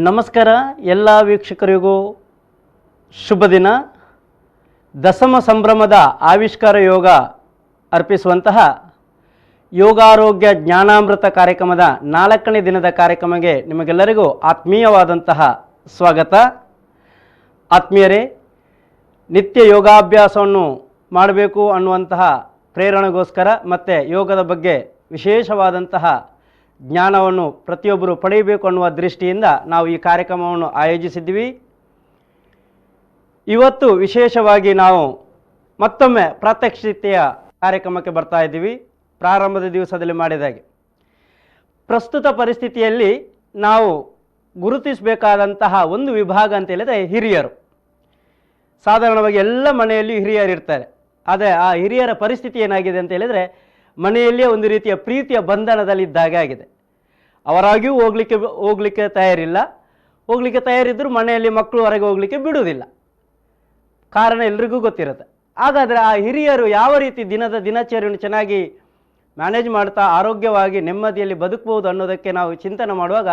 ನಮಸ್ಕಾರ ಎಲ್ಲ ವೀಕ್ಷಕರಿಗೂ ಶುಭ ದಿನ. ದಶಮ ಸಂಭ್ರಮದ ಆವಿಷ್ಕಾರ ಯೋಗ ಅರ್ಪಿಸುವಂತಹ ಯೋಗಾರೋಗ್ಯ ಜ್ಞಾನಾಮೃತ ಕಾರ್ಯಕ್ರಮದ 4ನೇ ದಿನದ ಕಾರ್ಯಕ್ರಮಕ್ಕೆ ನಿಮಗೆಲ್ಲರಿಗೂ ಆತ್ಮೀಯವಾದಂತಹ ಸ್ವಾಗತ. ಆತ್ಮೀಯರೇ, ನಿತ್ಯ ಯೋಗಾಭ್ಯಾಸವನ್ನು ಮಾಡಬೇಕು ಅನ್ನುವಂತಹ ಪ್ರೇರಣೆಗೋಸ್ಕರ ಮತ್ತು ಯೋಗದ ಬಗ್ಗೆ ವಿಶೇಷವಾದಂತಹ ಜ್ಞಾನವನ್ನು ಪ್ರತಿಯೊಬ್ಬರು ಪಡೆಯಬೇಕು ಅನ್ನುವ ದೃಷ್ಟಿಯಿಂದ ನಾವು ಈ ಕಾರ್ಯಕ್ರಮವನ್ನು ಆಯೋಜಿಸಿದ್ವಿ. ಇವತ್ತು ವಿಶೇಷವಾಗಿ ನಾವು ಮತ್ತೊಮ್ಮೆ ಪ್ರಾತ್ಯಕ್ಷಿತೆಯ ಕಾರ್ಯಕ್ರಮಕ್ಕೆ ಬರ್ತಾ ಇದ್ದೀವಿ. ಪ್ರಾರಂಭದ ದಿವಸದಲ್ಲಿ ಮಾಡಿದಾಗೆ ಪ್ರಸ್ತುತ ಪರಿಸ್ಥಿತಿಯಲ್ಲಿ ನಾವು ಗುರುತಿಸಬೇಕಾದಂತಹ ಒಂದು ವಿಭಾಗ ಅಂತ ಹೇಳಿದರೆ ಹಿರಿಯರು. ಸಾಧಾರಣವಾಗಿ ಎಲ್ಲ ಮನೆಯಲ್ಲಿ ಹಿರಿಯರು ಇರ್ತಾರೆ. ಆದರೆ ಆ ಹಿರಿಯರ ಪರಿಸ್ಥಿತಿ ಏನಾಗಿದೆ ಅಂತ ಹೇಳಿದರೆ ಮನೆಯಲ್ಲಿಯೇ ಒಂದು ರೀತಿಯ ಪ್ರೀತಿಯ ಬಂಧನದಲ್ಲಿದ್ದಾಗೆ ಆಗಿದೆ. ಅವರಾಗಿಯೂ ಹೋಗಲಿಕ್ಕೆ ತಯಾರಿಲ್ಲ, ಹೋಗಲಿಕ್ಕೆ ತಯಾರಿದ್ದರೂ ಮನೆಯಲ್ಲಿ ಮಕ್ಕಳು ಹೊರಗೆ ಹೋಗಲಿಕ್ಕೆ ಬಿಡುವುದಿಲ್ಲ. ಕಾರಣ ಎಲ್ರಿಗೂ ಗೊತ್ತಿರುತ್ತೆ. ಹಾಗಾದರೆ ಆ ಹಿರಿಯರು ಯಾವ ರೀತಿ ದಿನಚರಿಯನ್ನು ಚೆನ್ನಾಗಿ ಮ್ಯಾನೇಜ್ ಮಾಡ್ತಾ ಆರೋಗ್ಯವಾಗಿ ನೆಮ್ಮದಿಯಲ್ಲಿ ಬದುಕಬಹುದು ಅನ್ನೋದಕ್ಕೆ ನಾವು ಚಿಂತನೆ ಮಾಡುವಾಗ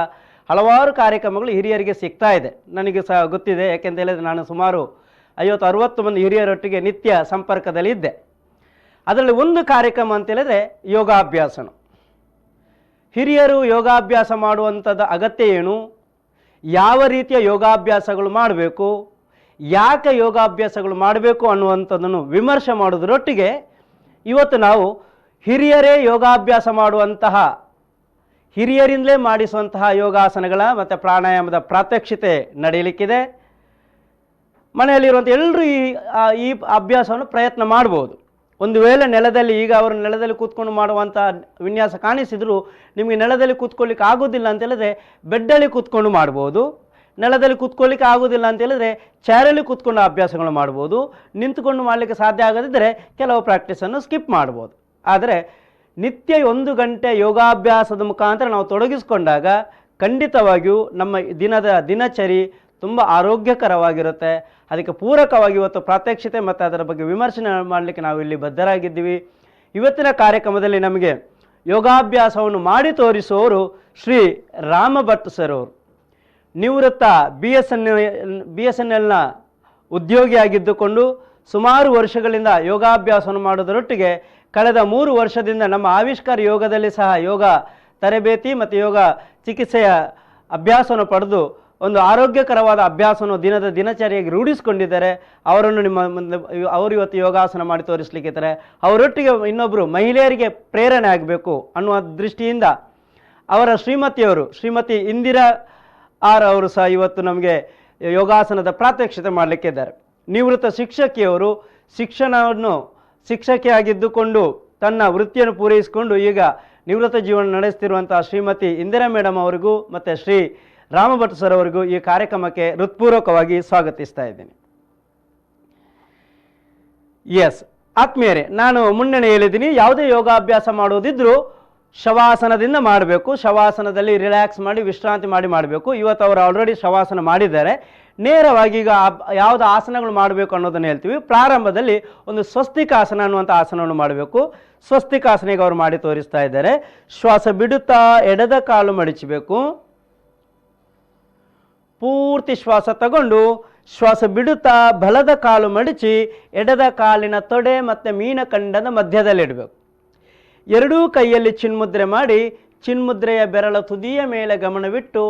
ಹಲವಾರು ಕಾರ್ಯಕ್ರಮಗಳು ಹಿರಿಯರಿಗೆ ಸಿಗ್ತಾ ಇದೆ. ನನಗೆ ಸಹ ಗೊತ್ತಿದೆ. ಯಾಕೆಂತ ಹೇಳಿದರೆ ನಾನು ಸುಮಾರು 50-60 ಮಂದಿ ಹಿರಿಯರೊಟ್ಟಿಗೆ ನಿತ್ಯ ಸಂಪರ್ಕದಲ್ಲಿ ಇದ್ದೆ. ಅದರಲ್ಲಿ ಒಂದು ಕಾರ್ಯಕ್ರಮ ಅಂತ ಹೇಳಿದ್ರೆ ಯೋಗಾಭ್ಯಾಸನ. ಹಿರಿಯರು ಯೋಗಾಭ್ಯಾಸ ಮಾಡುವಂಥದ್ದು ಅಗತ್ಯ ಏನು, ಯಾವ ರೀತಿಯ ಯೋಗಾಭ್ಯಾಸಗಳು ಮಾಡಬೇಕು, ಯಾಕೆ ಯೋಗಾಭ್ಯಾಸಗಳು ಮಾಡಬೇಕು ಅನ್ನುವಂಥದ್ದನ್ನು ವಿಮರ್ಶೆ ಮಾಡೋದರೊಟ್ಟಿಗೆ ಇವತ್ತು ನಾವು ಹಿರಿಯರೇ ಯೋಗಾಭ್ಯಾಸ ಮಾಡುವಂತಹ, ಹಿರಿಯರಿಂದಲೇ ಮಾಡಿಸುವಂತಹ ಯೋಗಾಸನಗಳ ಮತ್ತು ಪ್ರಾಣಾಯಾಮದ ಪ್ರಾತ್ಯಕ್ಷಿತೆ ನಡೆಯಲಿಕ್ಕಿದೆ. ಮನೆಯಲ್ಲಿರುವಂಥ ಎಲ್ಲರೂ ಈ ಅಭ್ಯಾಸವನ್ನು ಪ್ರಯತ್ನ ಮಾಡ್ಬೋದು. ಒಂದು ವೇಳೆ ನೆಲದಲ್ಲಿ, ಈಗ ಅವರು ನೆಲದಲ್ಲಿ ಕೂತ್ಕೊಂಡು ಮಾಡುವಂಥ ವಿನ್ಯಾಸ ಕಾಣಿಸಿದ್ರು, ನಿಮಗೆ ನೆಲದಲ್ಲಿ ಕೂತ್ಕೊಳ್ಳಿಕ್ಕೆ ಆಗೋದಿಲ್ಲ ಅಂತ ಹೇಳಿದ್ರೆ ಬೆಡ್ಡಲ್ಲಿ ಕೂತ್ಕೊಂಡು ಮಾಡ್ಬೋದು. ನೆಲದಲ್ಲಿ ಕೂತ್ಕೊಳ್ಳಿಕ್ಕೆ ಆಗೋದಿಲ್ಲ ಅಂತ ಹೇಳಿದ್ರೆ ಚೇರಲ್ಲಿ ಕೂತ್ಕೊಂಡು ಅಭ್ಯಾಸಗಳು ಮಾಡ್ಬೋದು. ನಿಂತುಕೊಂಡು ಮಾಡಲಿಕ್ಕೆ ಸಾಧ್ಯ ಆಗದಿದ್ದರೆ ಕೆಲವು ಪ್ರಾಕ್ಟೀಸನ್ನು ಸ್ಕಿಪ್ ಮಾಡ್ಬೋದು. ಆದರೆ ನಿತ್ಯ 1 ಗಂಟೆ ಯೋಗಾಭ್ಯಾಸದ ಮುಖಾಂತರ ನಾವು ತೊಡಗಿಸ್ಕೊಂಡಾಗ ಖಂಡಿತವಾಗಿಯೂ ನಮ್ಮ ದಿನಚರಿ ತುಂಬ ಆರೋಗ್ಯಕರವಾಗಿರುತ್ತೆ. ಅದಕ್ಕೆ ಪೂರಕವಾಗಿ ಇವತ್ತು ಪ್ರಾತ್ಯಕ್ಷಿತೆ ಮತ್ತು ಅದರ ಬಗ್ಗೆ ವಿಮರ್ಶನೆ ಮಾಡಲಿಕ್ಕೆ ನಾವು ಇಲ್ಲಿ ಬದ್ಧರಾಗಿದ್ದೀವಿ. ಇವತ್ತಿನ ಕಾರ್ಯಕ್ರಮದಲ್ಲಿ ನಮಗೆ ಯೋಗಾಭ್ಯಾಸವನ್ನು ಮಾಡಿ ತೋರಿಸುವವರು ಶ್ರೀ ರಾಮ ಭಟ್ ಸರ್ ಅವರು. ನಿವೃತ್ತ BSNLನ ಉದ್ಯೋಗಿಯಾಗಿದ್ದುಕೊಂಡು ಸುಮಾರು ವರ್ಷಗಳಿಂದ ಯೋಗಾಭ್ಯಾಸವನ್ನು ಮಾಡೋದರೊಟ್ಟಿಗೆ ಕಳೆದ 3 ವರ್ಷದಿಂದ ನಮ್ಮ ಆವಿಷ್ಕಾರ ಯೋಗದಲ್ಲಿ ಸಹ ಯೋಗ ತರಬೇತಿ ಮತ್ತು ಯೋಗ ಚಿಕಿತ್ಸೆಯ ಅಭ್ಯಾಸವನ್ನು ಪಡೆದು ಒಂದು ಆರೋಗ್ಯಕರವಾದ ಅಭ್ಯಾಸವನ್ನು ದಿನಚರಿಯಾಗಿ ರೂಢಿಸಿಕೊಂಡಿದ್ದಾರೆ. ಅವರು ಇವತ್ತು ಯೋಗಾಸನ ಮಾಡಿ ತೋರಿಸಲಿಕ್ಕಿದ್ದಾರೆ. ಅವರೊಟ್ಟಿಗೆ ಇನ್ನೊಬ್ಬರು ಮಹಿಳೆಯರಿಗೆ ಪ್ರೇರಣೆ ಆಗಬೇಕು ಅನ್ನುವ ದೃಷ್ಟಿಯಿಂದ ಅವರ ಶ್ರೀಮತಿ ಇಂದಿರಾ ಆರ್ ಅವರು ಸಹ ಇವತ್ತು ನಮಗೆ ಯೋಗಾಸನದ ಪ್ರಾತ್ಯಕ್ಷಿತೆ ಮಾಡಲಿಕ್ಕಿದ್ದಾರೆ. ನಿವೃತ್ತ ಶಿಕ್ಷಕಿಯವರು ಶಿಕ್ಷಕಿಯಾಗಿದ್ದುಕೊಂಡು ತನ್ನ ವೃತ್ತಿಯನ್ನು ಪೂರೈಸಿಕೊಂಡು ಈಗ ನಿವೃತ್ತ ಜೀವನ ನಡೆಸ್ತಿರುವಂತಹ ಶ್ರೀಮತಿ ಇಂದಿರಾ ಮೇಡಮ್ ಅವರಿಗೂ ಮತ್ತು ಶ್ರೀ ರಾಮ ಭಟ್ ಸರ್ ಅವರಿಗೂ ಈ ಕಾರ್ಯಕ್ರಮಕ್ಕೆ ಹೃತ್ಪೂರ್ವಕವಾಗಿ ಸ್ವಾಗತಿಸ್ತಾ ಇದ್ದೀನಿ. ಎಸ್ ಆತ್ಮೀಯರೇ, ನಾನು ಮುನ್ನೆನೆ ಹೇಳಿದ್ದೀನಿ, ಯಾವುದೇ ಯೋಗಾಭ್ಯಾಸ ಮಾಡೋದಿದ್ರೂ ಶವಾಸನದಿಂದ ಮಾಡಬೇಕು. ಶವಾಸನದಲ್ಲಿ ರಿಲ್ಯಾಕ್ಸ್ ಮಾಡಿ ವಿಶ್ರಾಂತಿ ಮಾಡಬೇಕು. ಇವತ್ತು ಅವರು ಆಲ್ರೆಡಿ ಶವಾಸನ ಮಾಡಿದ್ದಾರೆ. ನೇರವಾಗಿ ಈಗ ಯಾವುದು ಆಸನಗಳು ಮಾಡಬೇಕು ಅನ್ನೋದನ್ನು ಹೇಳ್ತೀವಿ. ಪ್ರಾರಂಭದಲ್ಲಿ ಒಂದು ಸ್ವಸ್ತಿಕಾಸನ ಅನ್ನುವಂಥ ಆಸನವನ್ನು ಮಾಡಬೇಕು. ಸ್ವಸ್ತಿಕಾಸನಿಗೆ ಅವರು ಮಾಡಿ ತೋರಿಸ್ತಾ ಇದ್ದಾರೆ. ಶ್ವಾಸ ಬಿಡುತ್ತಾ ಎಡದ ಕಾಲು ಮಡಿಚಬೇಕು. ಪೂರ್ತಿ ಶ್ವಾಸ ತಗೊಂಡು ಶ್ವಾಸ ಬಿಡುತ್ತಾ ಬಲದ ಕಾಲು ಮಡಿಚಿ ಎಡದ ಕಾಲಿನ ತೊಡೆ ಮತ್ತು ಮೀನಖಂಡದ ಮಧ್ಯದಲ್ಲಿಡಬೇಕು. ಎರಡೂ ಕೈಯಲ್ಲಿ ಚಿನ್ಮುದ್ರೆ ಮಾಡಿ ಚಿನ್ಮುದ್ರೆಯ ಬೆರಳ ತುದಿಯ ಮೇಲೆ ಗಮನವಿಟ್ಟು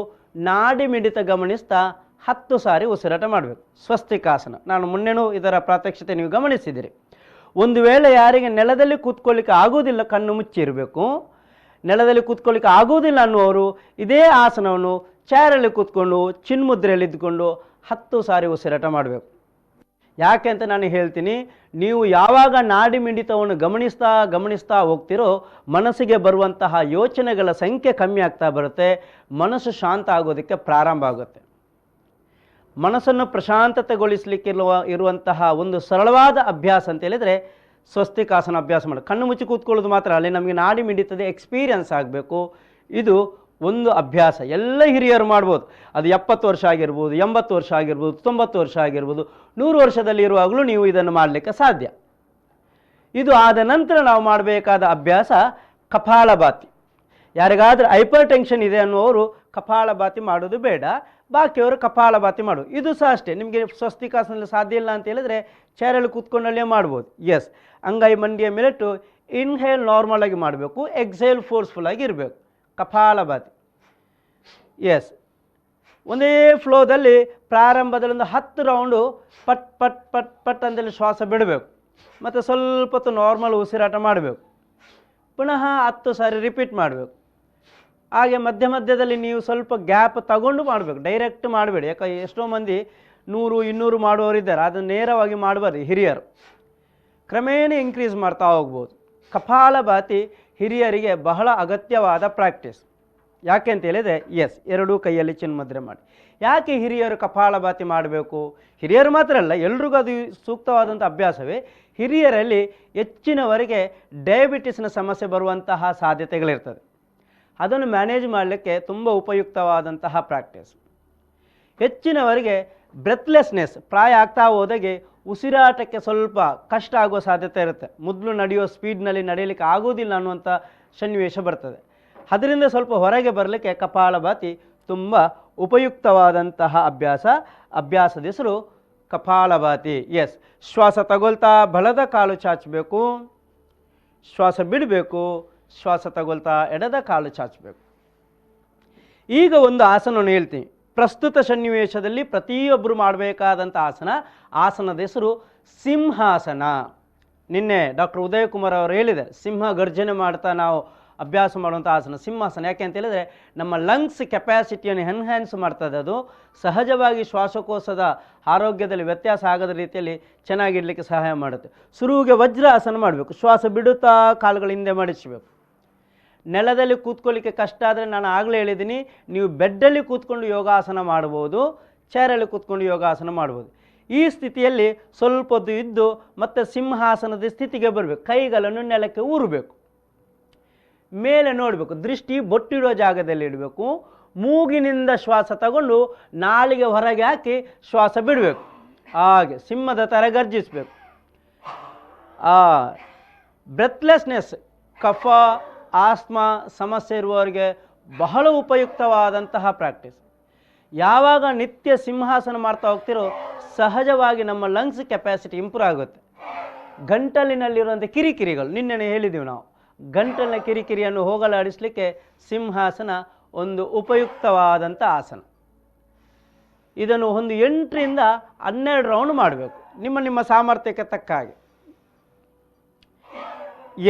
ನಾಡಿ ಮಿಡಿತ ಗಮನಿಸ್ತಾ 10 ಸಾರಿ ಉಸಿರಾಟ ಮಾಡಬೇಕು. ಸ್ವಸ್ತಿಕಾಸನ ನಾನು ಮುನ್ನೆನೂ ಇದರ ಪ್ರಾತ್ಯಕ್ಷಿತೆ ನೀವು ಗಮನಿಸಿದಿರಿ. ಒಂದು ವೇಳೆ ಯಾರಿಗೆ ನೆಲದಲ್ಲಿ ಕೂತ್ಕೊಳ್ಳಿಕ್ಕೆ ಆಗೋದಿಲ್ಲ, ಕಣ್ಣು ಮುಚ್ಚಿರಬೇಕು. ನೆಲದಲ್ಲಿ ಕೂತ್ಕೊಳ್ಳಿಕ್ಕೆ ಆಗೋದಿಲ್ಲ ಅನ್ನುವರು ಇದೇ ಆಸನವನ್ನು ಚೇರಲ್ಲಿ ಕೂತ್ಕೊಂಡು ಚಿನ್ಮುದ್ರೆಯಲ್ಲಿ ಇದ್ದುಕೊಂಡು 10 ಸಾರಿ ಉಸಿರಾಟ ಮಾಡಬೇಕು. ಯಾಕೆ ಅಂತ ನಾನು ಹೇಳ್ತೀನಿ. ನೀವು ಯಾವಾಗ ನಾಡಿ ಮಿಡಿತವನ್ನು ಗಮನಿಸ್ತಾ ಹೋಗ್ತಿರೋ ಮನಸ್ಸಿಗೆ ಬರುವಂತಹ ಯೋಚನೆಗಳ ಸಂಖ್ಯೆ ಕಮ್ಮಿ ಆಗ್ತಾ ಬರುತ್ತೆ. ಮನಸ್ಸು ಶಾಂತ ಆಗೋದಕ್ಕೆ ಪ್ರಾರಂಭ ಆಗುತ್ತೆ. ಮನಸ್ಸನ್ನು ಪ್ರಶಾಂತತೆಗೊಳಿಸಲಿಕ್ಕೆ ಇರುವಂತಹ ಒಂದು ಸರಳವಾದ ಅಭ್ಯಾಸ ಅಂತ ಹೇಳಿದರೆ ಸ್ವಸ್ತಿಕಾಸನ ಅಭ್ಯಾಸ ಮಾಡಿ ಕಣ್ಣು ಮುಚ್ಚಿ ಕೂತ್ಕೊಳ್ಳೋದು ಮಾತ್ರ ಅಲ್ಲಿ ನಮಗೆ ನಾಡಿ ಮಿಡಿತದ ಎಕ್ಸ್ಪೀರಿಯನ್ಸ್ ಆಗಬೇಕು. ಇದು ಒಂದು ಅಭ್ಯಾಸ ಎಲ್ಲ ಹಿರಿಯರು ಮಾಡ್ಬೋದು. ಅದು 70 ವರ್ಷ ಆಗಿರ್ಬೋದು, 80 ವರ್ಷ ಆಗಿರ್ಬೋದು, 90 ವರ್ಷ ಆಗಿರ್ಬೋದು, 100 ವರ್ಷದಲ್ಲಿ ಇರುವಾಗಲೂ ನೀವು ಇದನ್ನು ಮಾಡಲಿಕ್ಕೆ ಸಾಧ್ಯ. ಇದು ಆದ ನಂತರ ನಾವು ಮಾಡಬೇಕಾದ ಅಭ್ಯಾಸ ಕಪಾಲಭಾತಿ. ಯಾರಿಗಾದರೂ ಹೈಪರ್ ಟೆನ್ಷನ್ ಇದೆ ಅನ್ನುವರು ಕಪಾಲಭಾತಿ ಮಾಡೋದು ಬೇಡ. ಬಾಕಿಯವರು ಕಪಾಲಭಾತಿ ಮಾಡು. ಇದು ಸಹ ಅಷ್ಟೇ, ನಿಮಗೆ ಸ್ವಸ್ತಿಕಾಸನದಲ್ಲಿ ಸಾಧ್ಯ ಇಲ್ಲ ಅಂತ ಹೇಳಿದ್ರೆ ಚೇರಲ್ಲಿ ಕೂತ್ಕೊಂಡಲ್ಲೇ ಮಾಡ್ಬೋದು. ಎಸ್, ಅಂಗೈ ಮಂಡಿಯ ಮೇಲಿಟ್ಟು ಇನ್ಹೇಲ್ ನಾರ್ಮಲ್ ಆಗಿ ಮಾಡಬೇಕು, ಎಕ್ಸೇಲ್ ಫೋರ್ಸ್ಫುಲ್ ಆಗಿ ಇರಬೇಕು. ಕಪಾಲಭಾತಿ. ಎಸ್, ಒಂದೇ ಫ್ಲೋದಲ್ಲಿ ಪ್ರಾರಂಭದಲ್ಲಿ ಒಂದು 10 ರೌಂಡು ಪಟ್ ಪಟ್ ಪಟ್ ಪಟ್ ಅಂತೇಳಿ ಶ್ವಾಸ ಬಿಡಬೇಕು, ಮತ್ತು ಸ್ವಲ್ಪ ಹೊತ್ತು ನಾರ್ಮಲ್ ಉಸಿರಾಟ ಮಾಡಬೇಕು. ಪುನಃ 10 ಸಾರಿ ರಿಪೀಟ್ ಮಾಡಬೇಕು. ಹಾಗೆ ಮಧ್ಯ ಮಧ್ಯದಲ್ಲಿ ನೀವು ಸ್ವಲ್ಪ ಗ್ಯಾಪ್ ತಗೊಂಡು ಮಾಡಬೇಕು, ಡೈರೆಕ್ಟ್ ಮಾಡಬೇಡಿ. ಯಾಕೆ ಎಷ್ಟೋ ಮಂದಿ 100-200 ಮಾಡುವವರಿದ್ದಾರೆ, ಅದನ್ನು ನೇರವಾಗಿ ಮಾಡಬಾರ್ದು. ಹಿರಿಯರು ಕ್ರಮೇಣ ಇನ್ಕ್ರೀಸ್ ಮಾಡ್ತಾ ಹೋಗ್ಬೋದು. ಕಪಾಲಭಾತಿ ಹಿರಿಯರಿಗೆ ಬಹಳ ಅಗತ್ಯವಾದ ಪ್ರಾಕ್ಟೀಸ್. ಯಾಕೆ ಅಂತ ಹೇಳಿದರೆ, ಎಸ್, ಎರಡೂ ಕೈಯಲ್ಲಿ ಚಿನ್ಮುದ್ರೆ ಮಾಡಿ. ಯಾಕೆ ಹಿರಿಯರು ಕಪಾಲಭಾತಿ ಮಾಡಬೇಕು? ಹಿರಿಯರು ಮಾತ್ರ ಅಲ್ಲ, ಎಲ್ರಿಗೂ ಅದು ಸೂಕ್ತವಾದಂಥ ಅಭ್ಯಾಸವೇ. ಹಿರಿಯರಲ್ಲಿ ಹೆಚ್ಚಿನವರಿಗೆ ಡಯಾಬಿಟಿಸ್ನ ಸಮಸ್ಯೆ ಬರುವಂತಹ ಸಾಧ್ಯತೆಗಳಿರ್ತದೆ. ಅದನ್ನು ಮ್ಯಾನೇಜ್ ಮಾಡಲಿಕ್ಕೆ ತುಂಬ ಉಪಯುಕ್ತವಾದಂತಹ ಪ್ರಾಕ್ಟೀಸ್. ಹೆಚ್ಚಿನವರಿಗೆ ಬ್ರೆತ್ಲೆಸ್ನೆಸ್ ಪ್ರಾಯ ಆಗ್ತಾ ಹೋದಾಗೆ ಉಸಿರಾಟಕ್ಕೆ ಸ್ವಲ್ಪ ಕಷ್ಟ ಆಗುವ ಸಾಧ್ಯತೆ ಇರುತ್ತೆ. ಮೊದಲು ನಡೆಯೋ ಸ್ಪೀಡ್ನಲ್ಲಿ ನಡೆಯಲಿಕ್ಕೆ ಆಗೋದಿಲ್ಲ ಅನ್ನುವಂಥ ಸನ್ನಿವೇಶ ಬರ್ತದೆ. ಅದರಿಂದ ಸ್ವಲ್ಪ ಹೊರಗೆ ಬರಲಿಕ್ಕೆ ಕಪಾಲಭಾತಿ ತುಂಬ ಉಪಯುಕ್ತವಾದಂತಹ ಅಭ್ಯಾಸದ ಹೆಸರು ಕಪಾಲಭಾತಿ. ಎಸ್, ಶ್ವಾಸ ತಗೊಳ್ತಾ ಬಲದ ಕಾಲು ಚಾಚಬೇಕು, ಶ್ವಾಸ ಬಿಡಬೇಕು, ಶ್ವಾಸ ತಗೊಳ್ತಾ ಎಡದ ಕಾಲು ಚಾಚಬೇಕು. ಈಗ ಒಂದು ಆಸನವನ್ನು ಹೇಳ್ತೀನಿ. ಪ್ರಸ್ತುತ ಸನ್ನಿವೇಶದಲ್ಲಿ ಪ್ರತಿಯೊಬ್ಬರು ಮಾಡಬೇಕಾದಂಥ ಆಸನದ ಹೆಸರು ಸಿಂಹಾಸನ. ನಿನ್ನೆ ಡಾಕ್ಟರ್ ಉದಯ್ ಕುಮಾರ್ ಅವರು ಹೇಳಿದ್ದಾರೆ, ಸಿಂಹ ಗರ್ಜನೆ ಮಾಡ್ತಾ ನಾವು ಅಭ್ಯಾಸ ಮಾಡುವಂಥ ಆಸನ ಸಿಂಹಾಸನ. ಯಾಕೆ ಅಂತ ಹೇಳಿದರೆ ನಮ್ಮ ಲಂಗ್ಸ್ ಕೆಪ್ಯಾಸಿಟಿಯನ್ನು ಎನ್ಹ್ಯಾನ್ಸ್ ಮಾಡ್ತದೆ. ಅದು ಸಹಜವಾಗಿ ಶ್ವಾಸಕೋಶದ ಆರೋಗ್ಯದಲ್ಲಿ ವ್ಯತ್ಯಾಸ ಆಗದ ರೀತಿಯಲ್ಲಿ ಚೆನ್ನಾಗಿಡಲಿಕ್ಕೆ ಸಹಾಯ ಮಾಡುತ್ತೆ. ಶುರುವಿಗೆ ವಜ್ರಾಸನ ಮಾಡಬೇಕು, ಶ್ವಾಸ ಬಿಡುತ್ತಾ ಕಾಲುಗಳ ಹಿಂದೆ ಮಡಿಸಬೇಕು. ನೆಲದಲ್ಲಿ ಕೂತ್ಕೊಳ್ಳಿಕ್ಕೆ ಕಷ್ಟ ಆದರೆ ನಾನು ಆಗಲೇ ಹೇಳಿದ್ದೀನಿ, ನೀವು ಬೆಡ್ಡಲ್ಲಿ ಕೂತ್ಕೊಂಡು ಯೋಗಾಸನ ಮಾಡ್ಬೋದು, ಚೇರಲ್ಲಿ ಕೂತ್ಕೊಂಡು ಯೋಗಾಸನ ಮಾಡ್ಬೋದು. ಈ ಸ್ಥಿತಿಯಲ್ಲಿ ಸ್ವಲ್ಪ ಹೊತ್ತು ಇದ್ದು ಮತ್ತೆ ಸಿಂಹಾಸನದ ಸ್ಥಿತಿಗೆ ಬರಬೇಕು. ಕೈಗಳನ್ನು ನೆಲಕ್ಕೆ ಊರಬೇಕು, ಮೇಲೆ ನೋಡಬೇಕು, ದೃಷ್ಟಿ ಬೊಟ್ಟಿಡೋ ಜಾಗದಲ್ಲಿ ಇಡಬೇಕು. ಮೂಗಿನಿಂದ ಶ್ವಾಸ ತಗೊಂಡು ನಾಲಿಗೆ ಹೊರಗೆ ಹಾಕಿ ಶ್ವಾಸ ಬಿಡಬೇಕು. ಹಾಗೆ ಸಿಂಹದ ಥರ ಗರ್ಜಿಸಬೇಕು. ಬ್ರೆತ್ಲೆಸ್ನೆಸ್, ಕಫ, ಆಸ್ಮಾ ಸಮಸ್ಯೆ ಇರುವವರಿಗೆ ಬಹಳ ಉಪಯುಕ್ತವಾದಂತಹ ಪ್ರಾಕ್ಟೀಸ್. ಯಾವಾಗ ನಿತ್ಯ ಸಿಂಹಾಸನ ಮಾಡ್ತಾ ಹೋಗ್ತಿರೋ ಸಹಜವಾಗಿ ನಮ್ಮ ಲಂಗ್ಸ್ ಕೆಪ್ಯಾಸಿಟಿ ಇಂಪ್ರೂವ್ ಆಗುತ್ತೆ. ಗಂಟಲಿನಲ್ಲಿರುವಂಥ ಕಿರಿಕಿರಿಗಳು, ನಿನ್ನೆ ಹೇಳಿದ್ದೀವಿ ನಾವು, ಗಂಟಲಿನ ಕಿರಿಕಿರಿಯನ್ನು ಹೋಗಲಾಡಿಸಲಿಕ್ಕೆ ಸಿಂಹಾಸನ ಒಂದು ಉಪಯುಕ್ತವಾದಂಥ ಆಸನ. ಇದನ್ನು ಒಂದು 8ರಿಂದ 12 ರೌಂಡ್ ಮಾಡಬೇಕು, ನಿಮ್ಮ ಸಾಮರ್ಥ್ಯಕ್ಕೆ ತಕ್ಕ ಹಾಗೆ.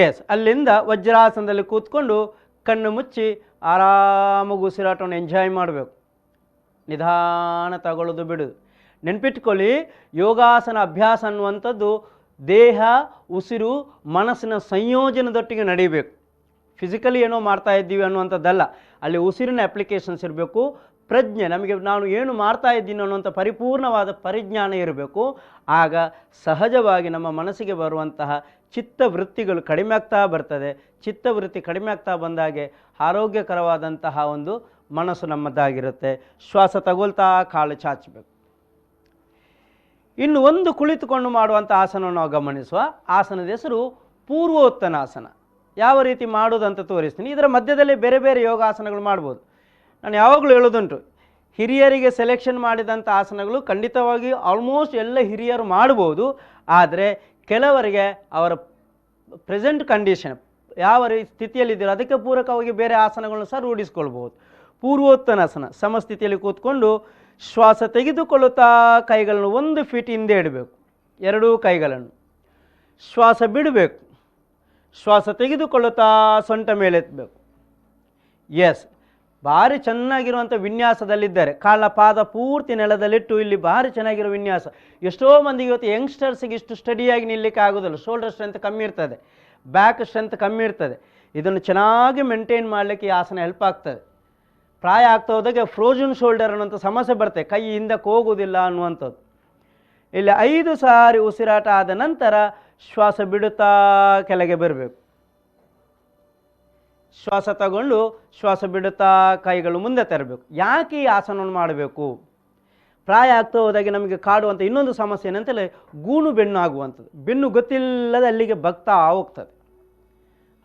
ಎಸ್, ಅಲ್ಲಿಂದ ವಜ್ರಾಸನದಲ್ಲಿ ಕೂತ್ಕೊಂಡು ಕಣ್ಣು ಮುಚ್ಚಿ ಆರಾಮಾಗಿ ಉಸಿರಾಟವನ್ನು ಎಂಜಾಯ್ ಮಾಡಬೇಕು. ನಿಧಾನ ತಗೊಳ್ಳೋದು ಬಿಡೋದು. ನೆನ್ಪಿಟ್ಕೊಳ್ಳಿ, ಯೋಗಾಸನ ಅಭ್ಯಾಸ ಅನ್ನುವಂಥದ್ದು ದೇಹ, ಉಸಿರು, ಮನಸ್ಸಿನ ಸಂಯೋಜನದೊಟ್ಟಿಗೆ ನಡೀಬೇಕು. ಫಿಸಿಕಲಿ ಏನೋ ಮಾಡ್ತಾ ಇದ್ದೀವಿ ಅನ್ನುವಂಥದ್ದಲ್ಲ, ಅಲ್ಲಿ ಉಸಿರಿನ ಅಪ್ಲಿಕೇಶನ್ಸ್ ಇರಬೇಕು. ಪ್ರಜ್ಞೆ, ನಮಗೆ ನಾನು ಏನು ಮಾಡ್ತಾ ಇದ್ದೀನಿ ಅನ್ನುವಂಥ ಪರಿಪೂರ್ಣವಾದ ಪರಿಜ್ಞಾನ ಇರಬೇಕು. ಆಗ ಸಹಜವಾಗಿ ನಮ್ಮ ಮನಸ್ಸಿಗೆ ಬರುವಂತಹ ಚಿತ್ತವೃತ್ತಿಗಳು ಕಡಿಮೆ ಆಗ್ತಾ ಬರ್ತದೆ. ಚಿತ್ತವೃತ್ತಿ ಕಡಿಮೆ ಆಗ್ತಾ ಬಂದಾಗೆ ಆರೋಗ್ಯಕರವಾದಂತಹ ಒಂದು ಮನಸ್ಸು ನಮ್ಮದಾಗಿರುತ್ತೆ. ಶ್ವಾಸ ತಗೊಳ್ತಾ ಕಾಲು ಚಾಚಬೇಕು. ಇನ್ನು ಒಂದು ಕುಳಿತುಕೊಂಡು ಮಾಡುವಂಥ ಆಸನವನ್ನು ನಾವು ಗಮನಿಸುವ. ಆಸನದ ಹೆಸರು ಪೂರ್ವೋತ್ತನಾಸನ. ಯಾವ ರೀತಿ ಮಾಡೋದಂತ ತೋರಿಸ್ತೀನಿ. ಇದರ ಮಧ್ಯದಲ್ಲಿ ಬೇರೆ ಬೇರೆ ಯೋಗಾಸನಗಳು ಮಾಡ್ಬೋದು. ನಾನು ಯಾವಾಗಲೂ ಹೇಳೋದುಂಟು, ಹಿರಿಯರಿಗೆ ಸೆಲೆಕ್ಷನ್ ಮಾಡಿದಂಥ ಆಸನಗಳು ಖಂಡಿತವಾಗಿ ಆಲ್ಮೋಸ್ಟ್ ಎಲ್ಲ ಹಿರಿಯರು ಮಾಡ್ಬೋದು. ಆದರೆ ಕೆಲವರಿಗೆ ಅವರ ಪ್ರೆಸೆಂಟ್ ಕಂಡೀಷನ್ ಯಾವ ಸ್ಥಿತಿಯಲ್ಲಿದ್ದೀರೋ ಅದಕ್ಕೆ ಪೂರಕವಾಗಿ ಬೇರೆ ಆಸನಗಳನ್ನು ಸಹ ರೂಢಿಸ್ಕೊಳ್ಬೋದು. ಪೂರ್ವೋತ್ತನಾಸನ, ಸಮಸ್ಥಿತಿಯಲ್ಲಿ ಕೂತ್ಕೊಂಡು ಶ್ವಾಸ ತೆಗೆದುಕೊಳ್ಳುತ್ತಾ ಕೈಗಳನ್ನು 1 ಫೀಟ್ ಹಿಂದೆ ಇಡಬೇಕು, ಎರಡೂ ಕೈಗಳನ್ನು. ಶ್ವಾಸ ಬಿಡಬೇಕು, ಶ್ವಾಸ ತೆಗೆದುಕೊಳ್ಳುತ್ತಾ ಸೊಂಟ ಮೇಲೆ ಎತ್ತಬೇಕು. ಎಸ್, ಭಾರಿ ಚೆನ್ನಾಗಿರುವಂಥ ವಿನ್ಯಾಸದಲ್ಲಿದ್ದಾರೆ. ಕಾಲ ಪಾದ ಪೂರ್ತಿ ನೆಲದಲ್ಲಿಟ್ಟು ಇಲ್ಲಿ ಭಾರಿ ಚೆನ್ನಾಗಿರೋ ವಿನ್ಯಾಸ. ಎಷ್ಟೋ ಮಂದಿಗೆ ಇವತ್ತು ಯಂಗ್ಸ್ಟರ್ಸಿಗೆ ಇಷ್ಟು ಸ್ಟಡಿಯಾಗಿ ನಿಲ್ಲಕ್ಕೆ ಆಗೋದಿಲ್ಲ. ಶೋಲ್ಡರ್ ಸ್ಟ್ರೆಂತ್ ಕಮ್ಮಿ ಇರ್ತದೆ, ಬ್ಯಾಕ್ ಸ್ಟ್ರೆಂತ್ ಕಮ್ಮಿ ಇರ್ತದೆ. ಇದನ್ನು ಚೆನ್ನಾಗಿ ಮೇಂಟೈನ್ ಮಾಡಲಿಕ್ಕೆ ಈ ಆಸನ ಹೆಲ್ಪ್ ಆಗ್ತದೆ. ಪ್ರಾಯ ಆಗ್ತಾ ಹೋದಾಗೆ ಫ್ರೋಜನ್ ಶೋಲ್ಡರ್ ಅನ್ನೋಂಥ ಸಮಸ್ಯೆ ಬರುತ್ತೆ, ಕೈ ಹಿಂದಕ್ಕೆ ಹೋಗೋದಿಲ್ಲ ಅನ್ನುವಂಥದ್ದು. ಇಲ್ಲಿ 5 ಸಾರಿ ಉಸಿರಾಟ ಆದ ನಂತರ ಶ್ವಾಸ ಬಿಡುತ್ತಾ ಕೆಳಗೆ ಬರಬೇಕು. ಶ್ವಾಸ ತಗೊಂಡು ಶ್ವಾಸ ಬಿಡುತ್ತಾ ಕೈಗಳು ಮುಂದೆ ತರಬೇಕು. ಯಾಕೆ ಈ ಆಸನವನ್ನು ಮಾಡಬೇಕು? ಪ್ರಾಯ ಆಗ್ತಾ ಹೋದಾಗೆ ನಮಗೆ ಕಾಡುವಂಥ ಇನ್ನೊಂದು ಸಮಸ್ಯೆ ಏನಂತೇಳಿ ಗೂನು ಬೆನ್ನು ಆಗುವಂಥದ್ದು. ಬೆನ್ನು ಗೊತ್ತಿಲ್ಲದೆ ಅಲ್ಲಿಗೆ ಬಗ್ತಾ ಹೋಗ್ತದೆ.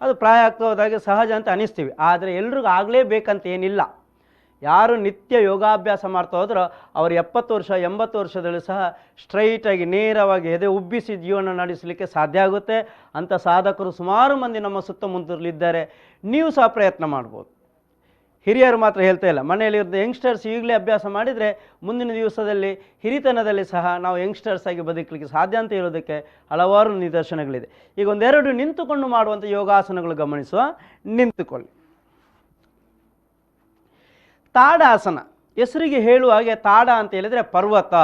ಅದು ಪ್ರಾಯ ಆಗ್ತಾ ಹೋದಾಗೆ ಸಹಜ ಅಂತ ಅನಿಸ್ತೀವಿ, ಆದರೆ ಎಲ್ರಿಗೂ ಆಗಲೇಬೇಕಂತ ಏನಿಲ್ಲ. ಯಾರು ನಿತ್ಯ ಯೋಗಾಭ್ಯಾಸ ಮಾಡ್ತಾ ಹೋದ್ರೋ ಅವರು 70 ವರ್ಷ 80 ವರ್ಷದಲ್ಲೂ ಸಹ ಸ್ಟ್ರೈಟಾಗಿ ನೇರವಾಗಿ ಎದೆ ಉಬ್ಬಿಸಿ ಜೀವನ ನಡೆಸಲಿಕ್ಕೆ ಸಾಧ್ಯ ಆಗುತ್ತೆ. ಅಂಥ ಸಾಧಕರು ಸುಮಾರು ಮಂದಿ ನಮ್ಮ ಸುತ್ತಮುತ್ತಲಿದ್ದಾರೆ. ನೀವು ಸಹ ಪ್ರಯತ್ನ ಮಾಡ್ಬೋದು. ಹಿರಿಯರು ಮಾತ್ರ ಹೇಳ್ತಾ ಇಲ್ಲ, ಮನೆಯಲ್ಲಿರೋ ಯಂಗ್ಸ್ಟರ್ಸ್ ಈಗಲೇ ಅಭ್ಯಾಸ ಮಾಡಿದರೆ ಮುಂದಿನ ದಿವಸದಲ್ಲಿ ಹಿರಿತನದಲ್ಲಿ ಸಹ ನಾವು ಯಂಗ್ಸ್ಟರ್ಸ್ ಆಗಿ ಬದುಕಲಿಕ್ಕೆ ಸಾಧ್ಯ ಅಂತ ಹೇಳೋದಕ್ಕೆ ಹಲವಾರು ನಿದರ್ಶನಗಳಿದೆ. ಈಗ ಒಂದೆರಡು ನಿಂತುಕೊಂಡು ಮಾಡುವಂಥ ಯೋಗಾಸನಗಳು ಗಮನಿಸುವ. ನಿಂತುಕೊಳ್ಳಿ. ತಾಡಾಸನ, ಹೆಸರಿಗೆ ಹೇಳುವ ಹಾಗೆ ತಾಡ ಅಂತ ಹೇಳಿದರೆ ಪರ್ವತ.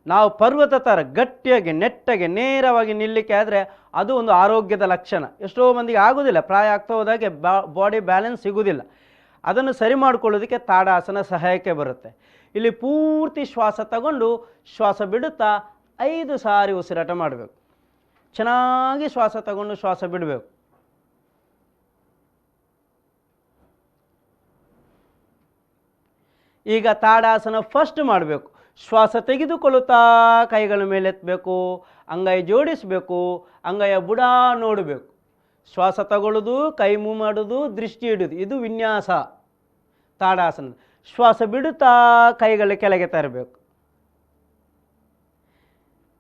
ನಾವು ಪರ್ವತ ಥರ ಗಟ್ಟಿಯಾಗಿ ನೆಟ್ಟಗೆ ನೇರವಾಗಿ ನಿಲ್ಲಕ್ಕೆ ಆದರೆ ಅದು ಒಂದು ಆರೋಗ್ಯದ ಲಕ್ಷಣ. ಎಷ್ಟೋ ಮಂದಿಗೆ ಆಗೋದಿಲ್ಲ, ಪ್ರಾಯ ಆಗ್ತಾ ಹೋದಾಗೆ ಬಾಡಿ ಬ್ಯಾಲೆನ್ಸ್ ಸಿಗೋದಿಲ್ಲ. ಅದನ್ನು ಸರಿ ಮಾಡಿಕೊಳ್ಳೋದಕ್ಕೆ ತಾಡಾಸನ ಸಹಾಯಕ್ಕೆ ಬರುತ್ತೆ. ಇಲ್ಲಿ ಪೂರ್ತಿ ಶ್ವಾಸ ತಗೊಂಡು ಶ್ವಾಸ ಬಿಡುತ್ತಾ 5 ಸಾರಿ ಉಸಿರಾಟ ಮಾಡಬೇಕು. ಚೆನ್ನಾಗಿ ಶ್ವಾಸ ತಗೊಂಡು ಶ್ವಾಸ ಬಿಡಬೇಕು. ಈಗ ತಾಡಾಸನ ಫಸ್ಟ್ ಮಾಡಬೇಕು. ಶ್ವಾಸ ತೆಗೆದುಕೊಳ್ಳುತ್ತಾ ಕೈಗಳ ಮೇಲೆ ಎತ್ತಬೇಕು, ಅಂಗೈ ಜೋಡಿಸಬೇಕು, ಅಂಗೈಯ ಬುಡ ನೋಡಬೇಕು. ಶ್ವಾಸ ತಗೊಳ್ಳೋದು, ಕೈ ಮೂವ್ ಮಾಡೋದು, ದೃಷ್ಟಿ ಇಡೋದು, ಇದು ವಿನ್ಯಾಸ ತಾಡಾಸನ. ಶ್ವಾಸ ಬಿಡುತ್ತಾ ಕೈಗಳ ಕೆಳಗೆ ತರಬೇಕು.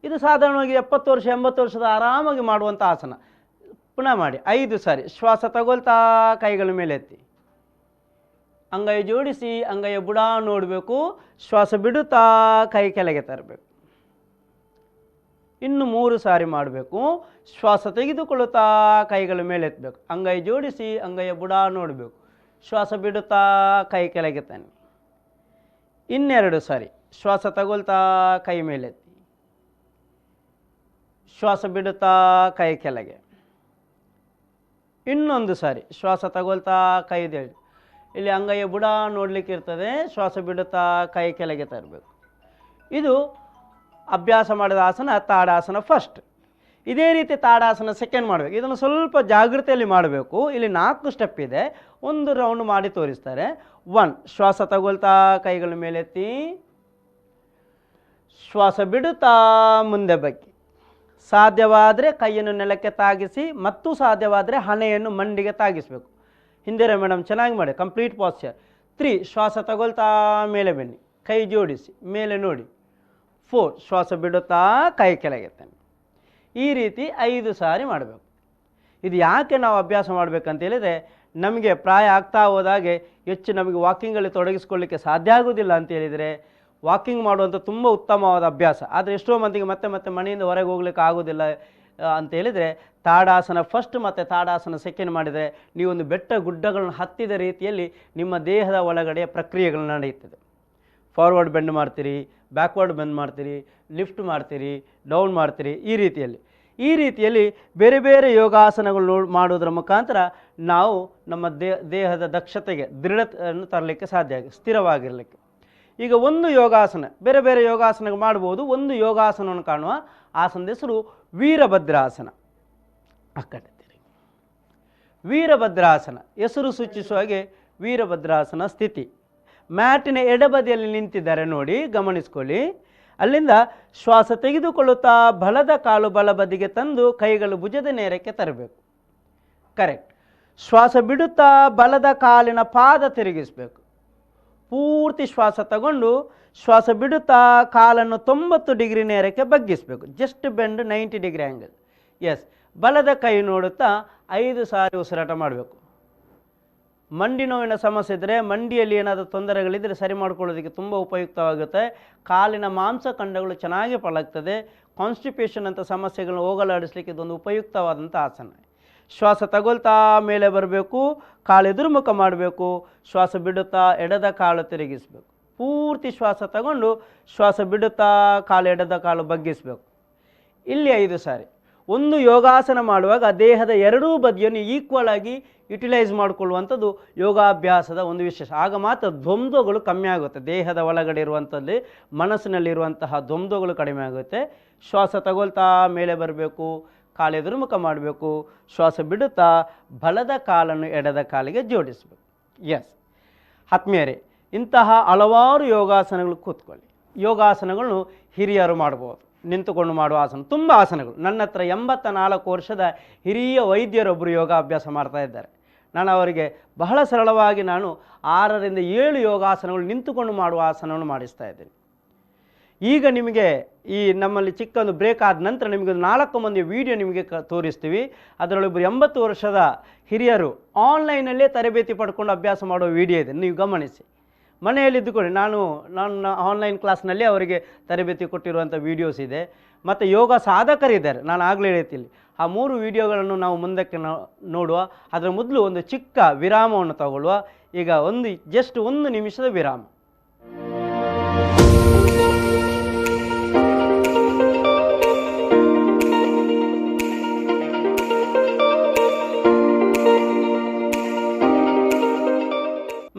ಇದು ಸಾಧಾರಣವಾಗಿ 70 ವರ್ಷ 80 ವರ್ಷದ ಆರಾಮಾಗಿ ಮಾಡುವಂಥ ಆಸನ. ಪುನಃ ಮಾಡಿ 5 ಸಾರಿ. ಶ್ವಾಸ ತಗೊಳ್ತಾ ಕೈಗಳ ಮೇಲೆ ಎತ್ತಿ, ಅಂಗೈ ಜೋಡಿಸಿ ಅಂಗೈಯ ಬುಡ ನೋಡಬೇಕು, ಶ್ವಾಸ ಬಿಡುತ್ತಾ ಕೈ ಕೆಳಗೆ ತರಬೇಕು. ಇನ್ನು 3 ಸಾರಿ ಮಾಡಬೇಕು. ಶ್ವಾಸ ತೆಗೆದುಕೊಳ್ಳುತ್ತಾ ಕೈಗಳ ಮೇಲೆ ಎತ್ತಬೇಕು, ಅಂಗೈ ಜೋಡಿಸಿ ಅಂಗೈಯ ಬುಡ ನೋಡಬೇಕು, ಶ್ವಾಸ ಬಿಡುತ್ತಾ ಕೈ ಕೆಳಗೆ ತನ್ನಿ. ಇನ್ನೆರಡು ಸಾರಿ. ಶ್ವಾಸ ತಗೊಳ್ತಾ ಕೈ ಮೇಲೆತ್ತಿ, ಶ್ವಾಸ ಬಿಡುತ್ತಾ ಕೈ ಕೆಳಗೆ. ಇನ್ನೊಂದು ಸಾರಿ. ಶ್ವಾಸ ತಗೊಳ್ತಾ ಕೈ ದೇಳಿ, ಇಲ್ಲಿ ಅಂಗೈಯ ಬುಡ ನೋಡಲಿಕ್ಕೆ ಇರ್ತದೆ, ಶ್ವಾಸ ಬಿಡುತ್ತಾ ಕೈ ಕೆಳಗೆ ತರಬೇಕು. ಇದು ಅಭ್ಯಾಸ ಮಾಡಿದ ಆಸನ ತಾಡಾಸನ ಫಸ್ಟ್. ಇದೇ ರೀತಿ ತಾಡಾಸನ ಸೆಕೆಂಡ್ ಮಾಡಬೇಕು. ಇದನ್ನು ಸ್ವಲ್ಪ ಜಾಗೃತಿಯಲ್ಲಿ ಮಾಡಬೇಕು. ಇಲ್ಲಿ 4 ಸ್ಟೆಪ್ ಇದೆ, ಒಂದು ರೌಂಡ್ ಮಾಡಿ ತೋರಿಸ್ತಾರೆ. 1. ಶ್ವಾಸ ತಗೊಳ್ತಾ ಕೈಗಳ ಮೇಲೆತ್ತಿ, ಶ್ವಾಸ ಬಿಡುತ್ತಾ ಮುಂದೆ ಬಗ್ಗಿ, ಸಾಧ್ಯವಾದರೆ ಕೈಯನ್ನು ನೆಲಕ್ಕೆ ತಾಗಿಸಿ ಮತ್ತು ಸಾಧ್ಯವಾದರೆ ಹಣೆಯನ್ನು ಮಂಡಿಗೆ ತಾಗಿಸಬೇಕು. ಹಿಂದೆ ಮೇಡಮ್ ಚೆನ್ನಾಗಿ ಮಾಡಿ, ಕಂಪ್ಲೀಟ್ ಪಾಸ್ಚರ್. 3. ಶ್ವಾಸ ತಗೊಳ್ತಾ ಮೇಲೆ ಬನ್ನಿ, ಕೈ ಜೋಡಿಸಿ ಮೇಲೆ ನೋಡಿ. 4. ಶ್ವಾಸ ಬಿಡುತ್ತಾ ಕೈ ಕೆಳಗೆ ತನ್ನಿ. ಈ ರೀತಿ 5 ಸಾರಿ ಮಾಡಬೇಕು. ಇದು ಯಾಕೆ ನಾವು ಅಭ್ಯಾಸ ಮಾಡಬೇಕಂತ ಹೇಳಿದರೆ, ನಮಗೆ ಪ್ರಾಯ ಆಗ್ತಾ ಹೋದಾಗೆ ಹೆಚ್ಚು ನಮಗೆ ವಾಕಿಂಗಲ್ಲಿ ತೊಡಗಿಸ್ಕೊಳ್ಳಿಕ್ಕೆ ಸಾಧ್ಯ ಆಗೋದಿಲ್ಲ ಅಂತ ಹೇಳಿದರೆ, ವಾಕಿಂಗ್ ಮಾಡುವಂಥ ತುಂಬ ಉತ್ತಮವಾದ ಅಭ್ಯಾಸ. ಆದರೆ ಎಷ್ಟೋ ಮಂದಿಗೆ ಮತ್ತೆ ಮತ್ತೆ ಮನೆಯಿಂದ ಹೊರಗೆ ಹೋಗ್ಲಿಕ್ಕೆ ಆಗೋದಿಲ್ಲ ಅಂತ ಹೇಳಿದರೆ, ತಾಡಾಸನ ಫಸ್ಟ್ ಮತ್ತು ತಾಡಾಸನ ಸೆಕೆಂಡ್ ಮಾಡಿದರೆ ನೀವೊಂದು ಬೆಟ್ಟ ಗುಡ್ಡಗಳನ್ನು ಹತ್ತಿದ ರೀತಿಯಲ್ಲಿ ನಿಮ್ಮ ದೇಹದ ಒಳಗಡೆ ಪ್ರಕ್ರಿಯೆಗಳು ನಡೆಯುತ್ತದೆ. ಫಾರ್ವರ್ಡ್ ಬೆಂಡ್ ಮಾಡ್ತೀರಿ, ಬ್ಯಾಕ್ವರ್ಡ್ ಬೆಂಡ್ ಮಾಡ್ತೀರಿ, ಲಿಫ್ಟ್ ಮಾಡ್ತೀರಿ, ಡೌನ್ ಮಾಡ್ತೀರಿ. ಈ ರೀತಿಯಲ್ಲಿ ಬೇರೆ ಬೇರೆ ಯೋಗಾಸನಗಳು ಮಾಡೋದ್ರ ಮುಖಾಂತರ ನಾವು ನಮ್ಮ ದೇಹದ ದಕ್ಷತೆಗೆ ದೃಢತೆಯನ್ನು ತರಲಿಕ್ಕೆ ಸಾಧ್ಯ ಆಗಿದೆ, ಸ್ಥಿರವಾಗಿರಲಿಕ್ಕೆ. ಈಗ ಒಂದು ಯೋಗಾಸನ, ಬೇರೆ ಬೇರೆ ಯೋಗಾಸನಗಳು ಮಾಡ್ಬೋದು. ಒಂದು ಯೋಗಾಸನವನ್ನು ಕಾಣುವ. ಆಸನದ ಹೆಸರು ವೀರಭದ್ರಾಸನ. ವೀರಭದ್ರಾಸನ ಹೆಸರು ಸೂಚಿಸುವ ಹಾಗೆ ವೀರಭದ್ರಾಸನ ಸ್ಥಿತಿ. ಮ್ಯಾಟಿನ ಎಡಬದಿಯಲ್ಲಿ ನಿಂತಿದ್ದಾರೆ ನೋಡಿ, ಗಮನಿಸ್ಕೊಳ್ಳಿ. ಅಲ್ಲಿಂದ ಶ್ವಾಸ ತೆಗೆದುಕೊಳ್ಳುತ್ತಾ ಬಲದ ಕಾಲು ಬಲಬದಿಗೆ ತಂದು ಕೈಗಳು ಭುಜದ ನೇರಕ್ಕೆ ತರಬೇಕು. ಕರೆಕ್ಟ್. ಶ್ವಾಸ ಬಿಡುತ್ತಾ ಬಲದ ಕಾಲಿನ ಪಾದ ತಿರುಗಿಸಬೇಕು. ಪೂರ್ತಿ ಶ್ವಾಸ ತಗೊಂಡು ಶ್ವಾಸ ಬಿಡುತ್ತಾ ಕಾಲನ್ನು 90 ಡಿಗ್ರಿ ನೇರಕ್ಕೆ ಬಗ್ಗಿಸಬೇಕು. Just bend 90 degree angle. Yes. ಬಲದ ಕೈ ನೋಡುತ್ತಾ 5 ಸಾರಿ ಉಸಿರಾಟ ಮಾಡಬೇಕು. ಮಂಡಿ ನೋವಿನ ಸಮಸ್ಯೆ ಇದ್ದರೆ, ಮಂಡಿಯಲ್ಲಿ ಏನಾದರೂ ತೊಂದರೆಗಳಿದ್ದರೆ ಸರಿ ಮಾಡ್ಕೊಳ್ಳೋದಕ್ಕೆ ತುಂಬ ಉಪಯುಕ್ತವಾಗುತ್ತೆ. ಕಾಲಿನ ಮಾಂಸಖಂಡಗಳು ಚೆನ್ನಾಗಿ ಪಳಗ್ತದೆ. ಕಾನ್ಸ್ಟಿಪೇಷನ್ ಅಂತ ಸಮಸ್ಯೆಗಳನ್ನು ಹೋಗಲಾಡಿಸಲಿಕ್ಕೆ ಇದೊಂದು ಉಪಯುಕ್ತವಾದಂಥ ಆಸನ. ಶ್ವಾಸ ತಗೊಳ್ತಾ ಮೇಲೆ ಬರಬೇಕು, ಕಾಲು ಎದುರುಮುಖ ಮಾಡಬೇಕು, ಶ್ವಾಸ ಬಿಡುತ್ತಾ ಎಡದ ಕಾಲು ತಿರುಗಿಸಬೇಕು. ಪೂರ್ತಿ ಶ್ವಾಸ ತಗೊಂಡು ಶ್ವಾಸ ಬಿಡುತ್ತಾ ಕಾಲು ಎಡದ ಕಾಲು ಬಗ್ಗಿಸಬೇಕು. ಇಲ್ಲಿ 5 ಸಾರಿ. ಒಂದು ಯೋಗಾಸನ ಮಾಡುವಾಗ ದೇಹದ ಎರಡೂ ಬದಿಯನ್ನು ಈಕ್ವಲ್ ಆಗಿ ಯುಟಿಲೈಸ್ ಮಾಡಿಕೊಳ್ಳುವಂಥದ್ದು ಯೋಗಾಭ್ಯಾಸದ ಒಂದು ವಿಶೇಷ. ಆಗ ಮಾತ್ರ ದ್ವಂದ್ವಗಳು ಕಮ್ಮಿ ಆಗುತ್ತೆ. ದೇಹದ ಒಳಗಡೆ ಇರುವಂಥದ್ದು ಮನಸ್ಸಿನಲ್ಲಿರುವಂತಹ ದ್ವಂದ್ವಗಳು ಕಡಿಮೆ ಆಗುತ್ತೆ. ಶ್ವಾಸ ತಗೊಳ್ತಾ ಮೇಲೆ ಬರಬೇಕು, ಕಾಲು ಎದುರುಮುಖ ಮಾಡಬೇಕು, ಶ್ವಾಸ ಬಿಡುತ್ತಾ ಬಲದ ಕಾಲನ್ನು ಎಡದ ಕಾಲಿಗೆ ಜೋಡಿಸಬೇಕು. ಎಸ್ ಆತ್ಮೀಯರೇ, ಇಂತಹ ಹಲವಾರು ಯೋಗಾಸನಗಳು ಕೂತ್ಕೊಳ್ಳಿ. ಯೋಗಾಸನಗಳನ್ನು ಹಿರಿಯರು ಮಾಡ್ಬೋದು, ನಿಂತುಕೊಂಡು ಮಾಡುವ ಆಸನ, ತುಂಬ ಆಸನಗಳು. ನನ್ನ ಹತ್ರ 84 ವರ್ಷದ ಹಿರಿಯ ವೈದ್ಯರೊಬ್ಬರು ಯೋಗಾಭ್ಯಾಸ ಮಾಡ್ತಾ ಇದ್ದಾರೆ. ನಾನು ಅವರಿಗೆ ಬಹಳ ಸರಳವಾಗಿ ನಾನು 6ರಿಂದ 7 ಯೋಗಾಸನಗಳು ನಿಂತುಕೊಂಡು ಮಾಡುವ ಆಸನವನ್ನು ಮಾಡಿಸ್ತಾ ಇದ್ದೀನಿ. ಈಗ ನಿಮಗೆ ಈ ನಮ್ಮಲ್ಲಿ ಚಿಕ್ಕ ಒಂದು ಬ್ರೇಕ್ ಆದ ನಂತರ ನಿಮಗೆ ಒಂದು 4 ಮಂದಿ ವಿಡಿಯೋ ನಿಮಗೆ ತೋರಿಸ್ತೀವಿ. ಅದರೊಳೊಬ್ಬರು 80 ವರ್ಷದ ಹಿರಿಯರು ಆನ್ಲೈನಲ್ಲೇ ತರಬೇತಿ ಪಡ್ಕೊಂಡು ಅಭ್ಯಾಸ ಮಾಡೋ ವಿಡಿಯೋ ಇದೆ, ನೀವು ಗಮನಿಸಿ. ಮನೆಯಲ್ಲಿದ್ದುಕೊಂಡು ನಾನು ಆನ್ಲೈನ್ ಕ್ಲಾಸ್ನಲ್ಲಿ ಅವರಿಗೆ ತರಬೇತಿ ಕೊಟ್ಟಿರುವಂಥ ವೀಡಿಯೋಸ್ ಇದೆ. ಮತ್ತು ಯೋಗ ಸಾಧಕರಿದ್ದಾರೆ, ನಾನು ಆಗಲೇ ಹೇಳ್ತೀನಿ. ಆ 3 ವಿಡಿಯೋಗಳನ್ನು ನಾವು ಮುಂದಕ್ಕೆ ನೋಡುವ. ಅದರ ಮೊದಲು ಒಂದು ಚಿಕ್ಕ ವಿರಾಮವನ್ನು ತಗೊಳ್ಳುವ. ಈಗ ಜಸ್ಟ್ 1 ನಿಮಿಷದ ವಿರಾಮ.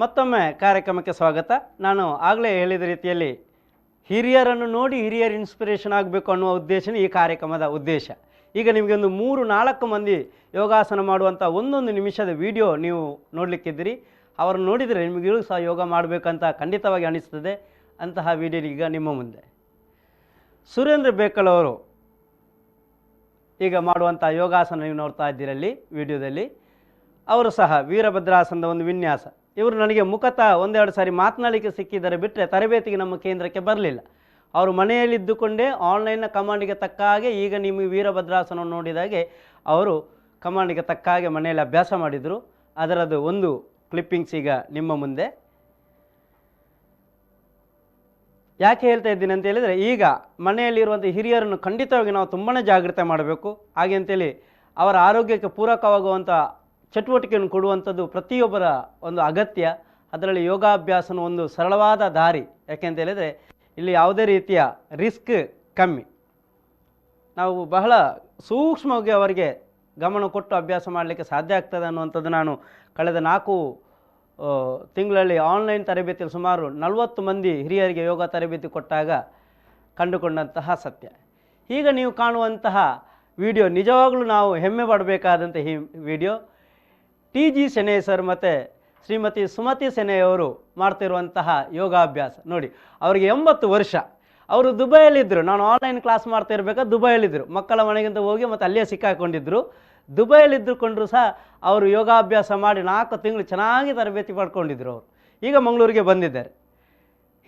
ಮತ್ತೊಮ್ಮೆ ಕಾರ್ಯಕ್ರಮಕ್ಕೆ ಸ್ವಾಗತ. ನಾನು ಆಗಲೇ ಹೇಳಿದ ರೀತಿಯಲ್ಲಿ ಹಿರಿಯರನ್ನು ನೋಡಿ ಹಿರಿಯರ ಇನ್ಸ್ಪಿರೇಷನ್ ಆಗಬೇಕು ಅನ್ನುವ ಉದ್ದೇಶನೇ ಈ ಕಾರ್ಯಕ್ರಮದ ಉದ್ದೇಶ. ಈಗ ನಿಮಗೆ ಒಂದು 3-4 ಮಂದಿ ಯೋಗಾಸನ ಮಾಡುವಂಥ 1 ನಿಮಿಷದ ವಿಡಿಯೋ ನೀವು ನೋಡಲಿಕ್ಕಿದ್ದೀರಿ. ಅವರನ್ನು ನೋಡಿದರೆ ನಿಮಗೂ ಸಹ ಯೋಗ ಮಾಡಬೇಕಂತ ಖಂಡಿತವಾಗಿ ಅನಿಸ್ತದೆ. ಅಂತಹ ವಿಡಿಯೋ ಈಗ ನಿಮ್ಮ ಮುಂದೆ ಸುರೇಂದ್ರ ಬೇಕಲ್ ಅವರು ಈಗ ಮಾಡುವಂಥ ಯೋಗಾಸನ ನೀವು ನೋಡ್ತಾ ಇದ್ದೀರಲ್ಲಿ ವಿಡಿಯೋದಲ್ಲಿ. ಅವರು ಸಹ ವೀರಭದ್ರಾಸನದ ಒಂದು ವಿನ್ಯಾಸ. ಇವರು ನನಗೆ ಮುಖತಃ 1-2 ಸಾರಿ ಮಾತನಾಡಲಿಕ್ಕೆ ಸಿಕ್ಕಿದ್ದಾರೆ ಬಿಟ್ಟರೆ ತರಬೇತಿಗೆ ನಮ್ಮ ಕೇಂದ್ರಕ್ಕೆ ಬರಲಿಲ್ಲ. ಅವರು ಮನೆಯಲ್ಲಿದ್ದುಕೊಂಡೇ ಆನ್ಲೈನ್ನ ಕಮಾಂಡಿಗೆ ತಕ್ಕ ಹಾಗೆ, ಈಗ ನಿಮಗೆ ವೀರಭದ್ರಾಸನವನ್ನು ನೋಡಿದಾಗೆ ಅವರು ಕಮಾಂಡಿಗೆ ತಕ್ಕ ಹಾಗೆ ಮನೆಯಲ್ಲಿ ಅಭ್ಯಾಸ ಮಾಡಿದರು. ಅದರದ್ದು ಒಂದು ಕ್ಲಿಪ್ಪಿಂಗ್ಸ್ ಈಗ ನಿಮ್ಮ ಮುಂದೆ. ಯಾಕೆ ಹೇಳ್ತಾ ಇದ್ದೀನಿ ಅಂತ ಹೇಳಿದರೆ, ಈಗ ಮನೆಯಲ್ಲಿರುವಂಥ ಹಿರಿಯರನ್ನು ಖಂಡಿತವಾಗಿ ನಾವು ತುಂಬಾ ಜಾಗೃತಿ ಮಾಡಬೇಕು. ಹಾಗೆ ಅಂತೇಳಿ ಅವರ ಆರೋಗ್ಯಕ್ಕೆ ಪೂರಕವಾಗುವಂಥ ಚಟುವಟಿಕೆಯನ್ನು ಕೊಡುವಂಥದ್ದು ಪ್ರತಿಯೊಬ್ಬರ ಒಂದು ಅಗತ್ಯ. ಅದರಲ್ಲಿ ಯೋಗಾಭ್ಯಾಸನ ಒಂದು ಸರಳವಾದ ದಾರಿ. ಯಾಕೆಂತ ಹೇಳಿದರೆ ಇಲ್ಲಿ ಯಾವುದೇ ರೀತಿಯ ರಿಸ್ಕ್ ಕಮ್ಮಿ. ನಾವು ಬಹಳ ಸೂಕ್ಷ್ಮವಾಗಿ ಅವರಿಗೆ ಗಮನ ಕೊಟ್ಟು ಅಭ್ಯಾಸ ಮಾಡಲಿಕ್ಕೆ ಸಾಧ್ಯ ಆಗ್ತದೆ ಅನ್ನುವಂಥದ್ದು ನಾನು ಕಳೆದ 4 ತಿಂಗಳಲ್ಲಿ ಆನ್ಲೈನ್ ತರಬೇತಿಯಲ್ಲಿ ಸುಮಾರು 40 ಮಂದಿ ಹಿರಿಯರಿಗೆ ಯೋಗ ತರಬೇತಿ ಕೊಟ್ಟಾಗ ಕಂಡುಕೊಂಡಂತಹ ಸತ್ಯ. ಈಗ ನೀವು ಕಾಣುವಂತಹ ವಿಡಿಯೋ ನಿಜವಾಗಲೂ ನಾವು ಹೆಮ್ಮೆ ಪಡಬೇಕಾದಂಥ ಈ ವಿಡಿಯೋ TG ಸೆನೆ ಸರ್ ಮತ್ತು ಶ್ರೀಮತಿ ಸುಮತಿ ಸೆನೆಯವರು ಮಾಡ್ತಿರುವಂತಹ ಯೋಗಾಭ್ಯಾಸ ನೋಡಿ. ಅವರಿಗೆ 80 ವರ್ಷ. ಅವರು ದುಬೈಯಲ್ಲಿದ್ದರು. ನಾನು ಆನ್ಲೈನ್ ಕ್ಲಾಸ್ ಮಾಡ್ತಾ ಇರಬೇಕಾದ್ರೆ ದುಬೈಯಲ್ಲಿದ್ದರು. ಮಕ್ಕಳ ಮನೆಗಿಂತ ಹೋಗಿ ಮತ್ತು ಅಲ್ಲೇ ಸಿಕ್ಕಾಕೊಂಡಿದ್ದರು. ದುಬೈಯಲ್ಲಿದ್ದುಕೊಂಡ್ರು ಸಹ ಅವರು ಯೋಗಾಭ್ಯಾಸ ಮಾಡಿ 4 ತಿಂಗಳು ಚೆನ್ನಾಗಿ ತರಬೇತಿ ಪಡ್ಕೊಂಡಿದ್ದರು. ಅವರು ಈಗ ಮಂಗಳೂರಿಗೆ ಬಂದಿದ್ದಾರೆ.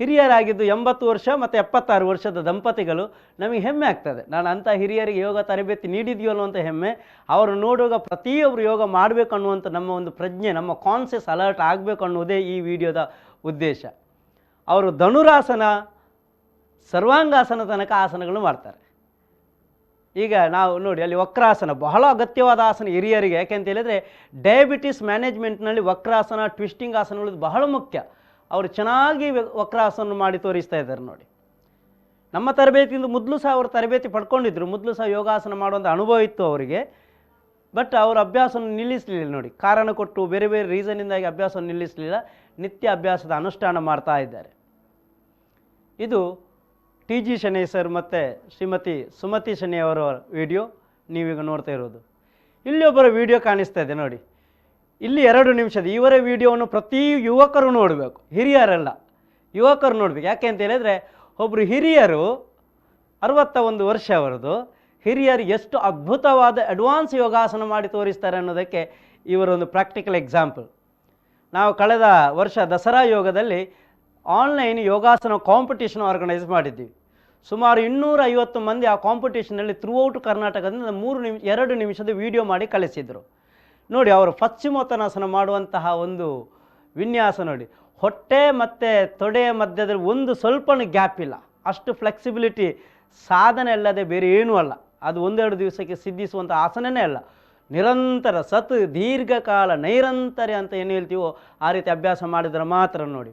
ಹಿರಿಯರಾಗಿದ್ದು 80 ವರ್ಷ ಮತ್ತು 76 ವರ್ಷದ ದಂಪತಿಗಳು. ನಮಗೆ ಹೆಮ್ಮೆ ಆಗ್ತದೆ. ನಾನು ಅಂಥ ಹಿರಿಯರಿಗೆ ಯೋಗ ತರಬೇತಿ ನೀಡಿದ್ಯೋ ಅನ್ನುವಂಥ ಹೆಮ್ಮೆ. ಅವರು ನೋಡುವಾಗ ಪ್ರತಿಯೊಬ್ಬರು ಯೋಗ ಮಾಡಬೇಕು ಅನ್ನುವಂಥ ನಮ್ಮ ಒಂದು ಪ್ರಜ್ಞೆ, ನಮ್ಮ ಕಾನ್ಷಿಯಸ್ ಅಲರ್ಟ್ ಆಗಬೇಕು ಅನ್ನೋದೇ ಈ ವಿಡಿಯೋದ ಉದ್ದೇಶ. ಅವರು ಧನುರಾಸನ, ಸರ್ವಾಂಗಾಸನ ತನಕ ಆಸನಗಳು ಮಾಡ್ತಾರೆ. ಈಗ ನಾವು ನೋಡಿ, ಅಲ್ಲಿ ವಕ್ರಾಸನ ಬಹಳ ಅಗತ್ಯವಾದ ಆಸನ ಹಿರಿಯರಿಗೆ. ಯಾಕೆಂತ ಹೇಳಿದರೆ ಡಯಾಬಿಟಿಸ್ ಮ್ಯಾನೇಜ್ಮೆಂಟ್ನಲ್ಲಿ ವಕ್ರಾಸನ, ಟ್ವಿಸ್ಟಿಂಗ್ ಆಸನಗಳು ಬಹಳ ಮುಖ್ಯ. ಅವರು ಚೆನ್ನಾಗಿ ವಕ್ರಾಸನ ಮಾಡಿ ತೋರಿಸ್ತಾ ಇದ್ದಾರೆ ನೋಡಿ. ನಮ್ಮ ತರಬೇತಿಯಿಂದ ಮೊದಲು ಸಹ ಅವರು ತರಬೇತಿ ಪಡ್ಕೊಂಡಿದ್ದರು. ಮೊದಲು ಸಹ ಯೋಗಾಸನ ಮಾಡುವಂಥ ಅನುಭವ ಇತ್ತು ಅವರಿಗೆ. ಬಟ್ ಅವರು ಅಭ್ಯಾಸವನ್ನು ನಿಲ್ಲಿಸಲಿಲ್ಲ ನೋಡಿ. ಕಾರಣ ಕೊಟ್ಟು ಬೇರೆ ಬೇರೆ ರೀಸನ್ನಿಂದಾಗಿ ಅಭ್ಯಾಸವನ್ನು ನಿಲ್ಲಿಸಲಿಲ್ಲ. ನಿತ್ಯ ಅಭ್ಯಾಸದ ಅನುಷ್ಠಾನ ಮಾಡ್ತಾ ಇದ್ದಾರೆ. ಇದು TG ಸೆನೆ ಸರ್ ಮತ್ತು ಶ್ರೀಮತಿ ಸುಮತಿ ಸೆನೆ ಅವರ ವಿಡಿಯೋ ನೀವೀಗ ನೋಡ್ತಾ ಇರೋದು. ಇಲ್ಲಿ ಒಬ್ಬರ ವಿಡಿಯೋ ಕಾಣಿಸ್ತಾ ಇದೆ ನೋಡಿ. ಇಲ್ಲಿ 2 ನಿಮಿಷದ ಇವರ ವಿಡಿಯೋವನ್ನು ಪ್ರತಿ ಯುವಕರು ನೋಡಬೇಕು, ಹಿರಿಯರಲ್ಲ, ಯುವಕರು ನೋಡಬೇಕು. ಯಾಕೆ ಅಂತ ಹೇಳಿದರೆ ಒಬ್ಬರು ಹಿರಿಯರು 61 ವರ್ಷ ಅವರದು. ಹಿರಿಯರು ಎಷ್ಟು ಅದ್ಭುತವಾದ ಅಡ್ವಾನ್ಸ್ ಯೋಗಾಸನ ಮಾಡಿ ತೋರಿಸ್ತಾರೆ ಅನ್ನೋದಕ್ಕೆ ಇವರೊಂದು ಪ್ರಾಕ್ಟಿಕಲ್ ಎಕ್ಸಾಂಪಲ್. ನಾವು ಕಳೆದ ವರ್ಷ ದಸರಾ ಯೋಗದಲ್ಲಿ ಆನ್ಲೈನ್ ಯೋಗಾಸನ ಕಾಂಪಿಟೇಷನ್ ಆರ್ಗನೈಸ್ ಮಾಡಿದ್ದೀವಿ. ಸುಮಾರು 250 ಮಂದಿ ಆ ಕಾಂಪಿಟೇಷನಲ್ಲಿ ಥ್ರೂಔಟ್ ಕರ್ನಾಟಕದಿಂದ 2 ನಿಮಿಷದ ವಿಡಿಯೋ ಮಾಡಿ ಕಳಿಸಿದರು ನೋಡಿ. ಅವರು ಪಶ್ಚಿಮೋತ್ತನಾಸನ ಮಾಡುವಂತಹ ಒಂದು ವಿನ್ಯಾಸ ನೋಡಿ. ಹೊಟ್ಟೆ ಮತ್ತು ತೊಡೆಯ ಮಧ್ಯದಲ್ಲಿ ಒಂದು ಸ್ವಲ್ಪನೂ ಗ್ಯಾಪ್ ಇಲ್ಲ. ಅಷ್ಟು ಫ್ಲೆಕ್ಸಿಬಿಲಿಟಿ ಸಾಧನೆ ಅಲ್ಲದೆ ಬೇರೆ ಏನೂ ಅಲ್ಲ. ಅದು 1-2 ದಿವಸಕ್ಕೆ ಸಿದ್ಧಿಸುವಂಥ ಆಸನನೇ ಅಲ್ಲ. ನಿರಂತರ ದೀರ್ಘಕಾಲ ನೈರಂತರ್ಯ ಅಂತ ಏನು ಹೇಳ್ತೀವೋ ಆ ರೀತಿ ಅಭ್ಯಾಸ ಮಾಡಿದರೆ ಮಾತ್ರ ನೋಡಿ.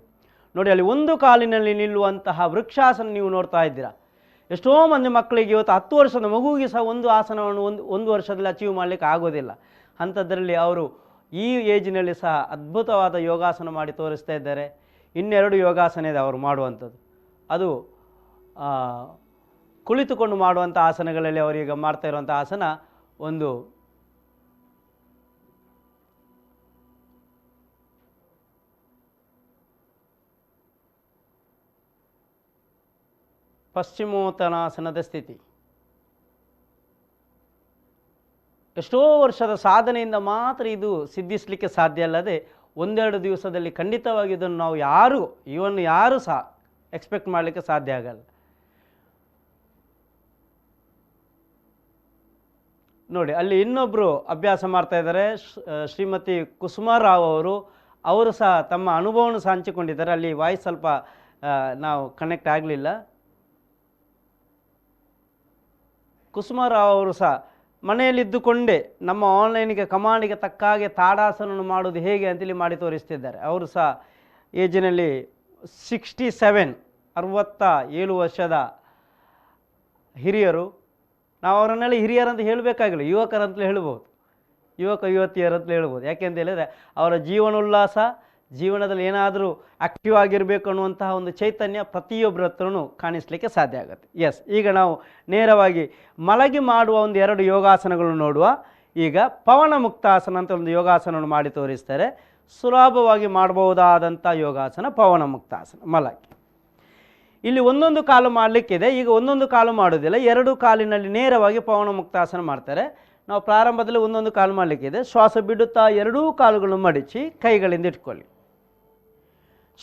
ಅಲ್ಲಿ ಒಂದು ಕಾಲಿನಲ್ಲಿ ನಿಲ್ಲುವಂತಹ ವೃಕ್ಷಾಸನ ನೀವು ನೋಡ್ತಾ ಇದ್ದೀರಾ. ಎಷ್ಟೋ ಮಂದಿ ಮಕ್ಕಳಿಗೆ ಇವತ್ತು 10 ವರ್ಷದ ಮಗುವಿಗೆ ಸಹ ಒಂದು ಆಸನವನ್ನು ಒಂದು ವರ್ಷದಲ್ಲಿ ಅಚೀವ್ ಮಾಡಲಿಕ್ಕೆ ಆಗೋದಿಲ್ಲ. ಅಂಥದ್ರಲ್ಲಿ ಅವರು ಈ ಏಜಿನಲ್ಲಿ ಸಹ ಅದ್ಭುತವಾದ ಯೋಗಾಸನ ಮಾಡಿ ತೋರಿಸ್ತಾ ಇದ್ದಾರೆ. 2 ಯೋಗಾಸನ ಇದೆ ಅವರು ಮಾಡುವಂಥದ್ದು. ಅದು ಕುಳಿತುಕೊಂಡು ಮಾಡುವಂಥ ಆಸನಗಳಲ್ಲಿ ಅವರೀಗ ಮಾಡ್ತಾ ಇರುವಂಥ ಆಸನ ಒಂದು ಪಶ್ಚಿಮೋತ್ತನಾಸನದ ಸ್ಥಿತಿ. ಎಷ್ಟೋ ವರ್ಷದ ಸಾಧನೆಯಿಂದ ಮಾತ್ರ ಇದು ಸಿದ್ಧಿಸಲಿಕ್ಕೆ ಸಾಧ್ಯ ಅಲ್ಲದೆ ಒಂದೆರಡು ದಿವಸದಲ್ಲಿ ಖಂಡಿತವಾಗಿ ಇದನ್ನು ನಾವು ಯಾರು ಸಹ ಎಕ್ಸ್ಪೆಕ್ಟ್ ಮಾಡಲಿಕ್ಕೆ ಸಾಧ್ಯ ಆಗಲ್ಲ. ನೋಡಿ ಅಲ್ಲಿ ಇನ್ನೊಬ್ಬರು ಅಭ್ಯಾಸ ಮಾಡ್ತಾ ಇದ್ದಾರೆ, ಶ್ರೀಮತಿ ಕುಸುಮಾರಾವ್ ಅವರು ಸಹ ತಮ್ಮ ಅನುಭವವನ್ನು ಸಹ ಹಂಚಿಕೊಂಡಿದ್ದಾರೆ. ಅಲ್ಲಿ ವಾಯ್ಸ್ ಸ್ವಲ್ಪ ನಾವು ಕನೆಕ್ಟ್ ಆಗಲಿಲ್ಲ. ಕುಸುಮಾರಾವ್ ಅವರು ಸಹ ಮನೆಯಲ್ಲಿದ್ದುಕೊಂಡೇ ನಮ್ಮ ಆನ್ಲೈನ್ಗೆ ಕಮಾಂಡಿಗೆ ತಕ್ಕ ಹಾಗೆ ತಾಡಾಸನವನ್ನು ಮಾಡೋದು ಹೇಗೆ ಅಂತೇಳಿ ಮಾಡಿ ತೋರಿಸ್ತಿದ್ದಾರೆ. ಅವರು ಸಹ ಏಜಿನಲ್ಲಿ 67 ವರ್ಷದ ಹಿರಿಯರು. ನಾವು ಅವರನ್ನೆಲ್ಲ ಹಿರಿಯರಂತ ಹೇಳಬೇಕಾಗಿಲ್ಲ, ಯುವಕರಂತಲೇ ಹೇಳ್ಬೋದು, ಯುವತಿಯರಂತಲೇ ಹೇಳ್ಬೋದು. ಯಾಕೆಂತ ಹೇಳಿದರೆ ಅವರ ಜೀವನೋಲ್ಲಾಸ, ಜೀವನದಲ್ಲಿ ಏನಾದರೂ ಆ್ಯಕ್ಟಿವ್ ಆಗಿರಬೇಕು ಅನ್ನುವಂತಹ ಒಂದು ಚೈತನ್ಯ ಪ್ರತಿಯೊಬ್ಬರ ಹತ್ರನೂ ಕಾಣಿಸಲಿಕ್ಕೆ ಸಾಧ್ಯ ಆಗುತ್ತೆ. ಎಸ್, ಈಗ ನಾವು ನೇರವಾಗಿ ಮಲಗಿ ಮಾಡುವ ಒಂದು 2 ಯೋಗಾಸನಗಳನ್ನು ನೋಡುವ. ಈಗ ಪವನ ಮುಕ್ತಾಸನ ಅಂತ ಒಂದು ಯೋಗಾಸನವನ್ನು ಮಾಡಿ ತೋರಿಸ್ತಾರೆ. ಸುಲಭವಾಗಿ ಮಾಡಬಹುದಾದಂಥ ಯೋಗಾಸನ ಪವನ ಮುಕ್ತಾಸನ, ಮಲಗಿ. ಇಲ್ಲಿ ಒಂದೊಂದು ಕಾಲು ಮಾಡಲಿಕ್ಕಿದೆ. ಈಗ ಒಂದೊಂದು ಕಾಲು ಮಾಡೋದಿಲ್ಲ, 2 ಕಾಲಿನಲ್ಲಿ ನೇರವಾಗಿ ಪವನ ಮುಕ್ತಾಸನ ಮಾಡ್ತಾರೆ. ನಾವು ಪ್ರಾರಂಭದಲ್ಲಿ ಒಂದೊಂದು ಕಾಲು ಮಾಡಲಿಕ್ಕಿದೆ. ಶ್ವಾಸ ಬಿಡುತ್ತಾ 2 ಕಾಲುಗಳನ್ನು ಮಡಿಚಿ ಕೈಗಳಿಂದ ಇಟ್ಕೊಳ್ಳಿ.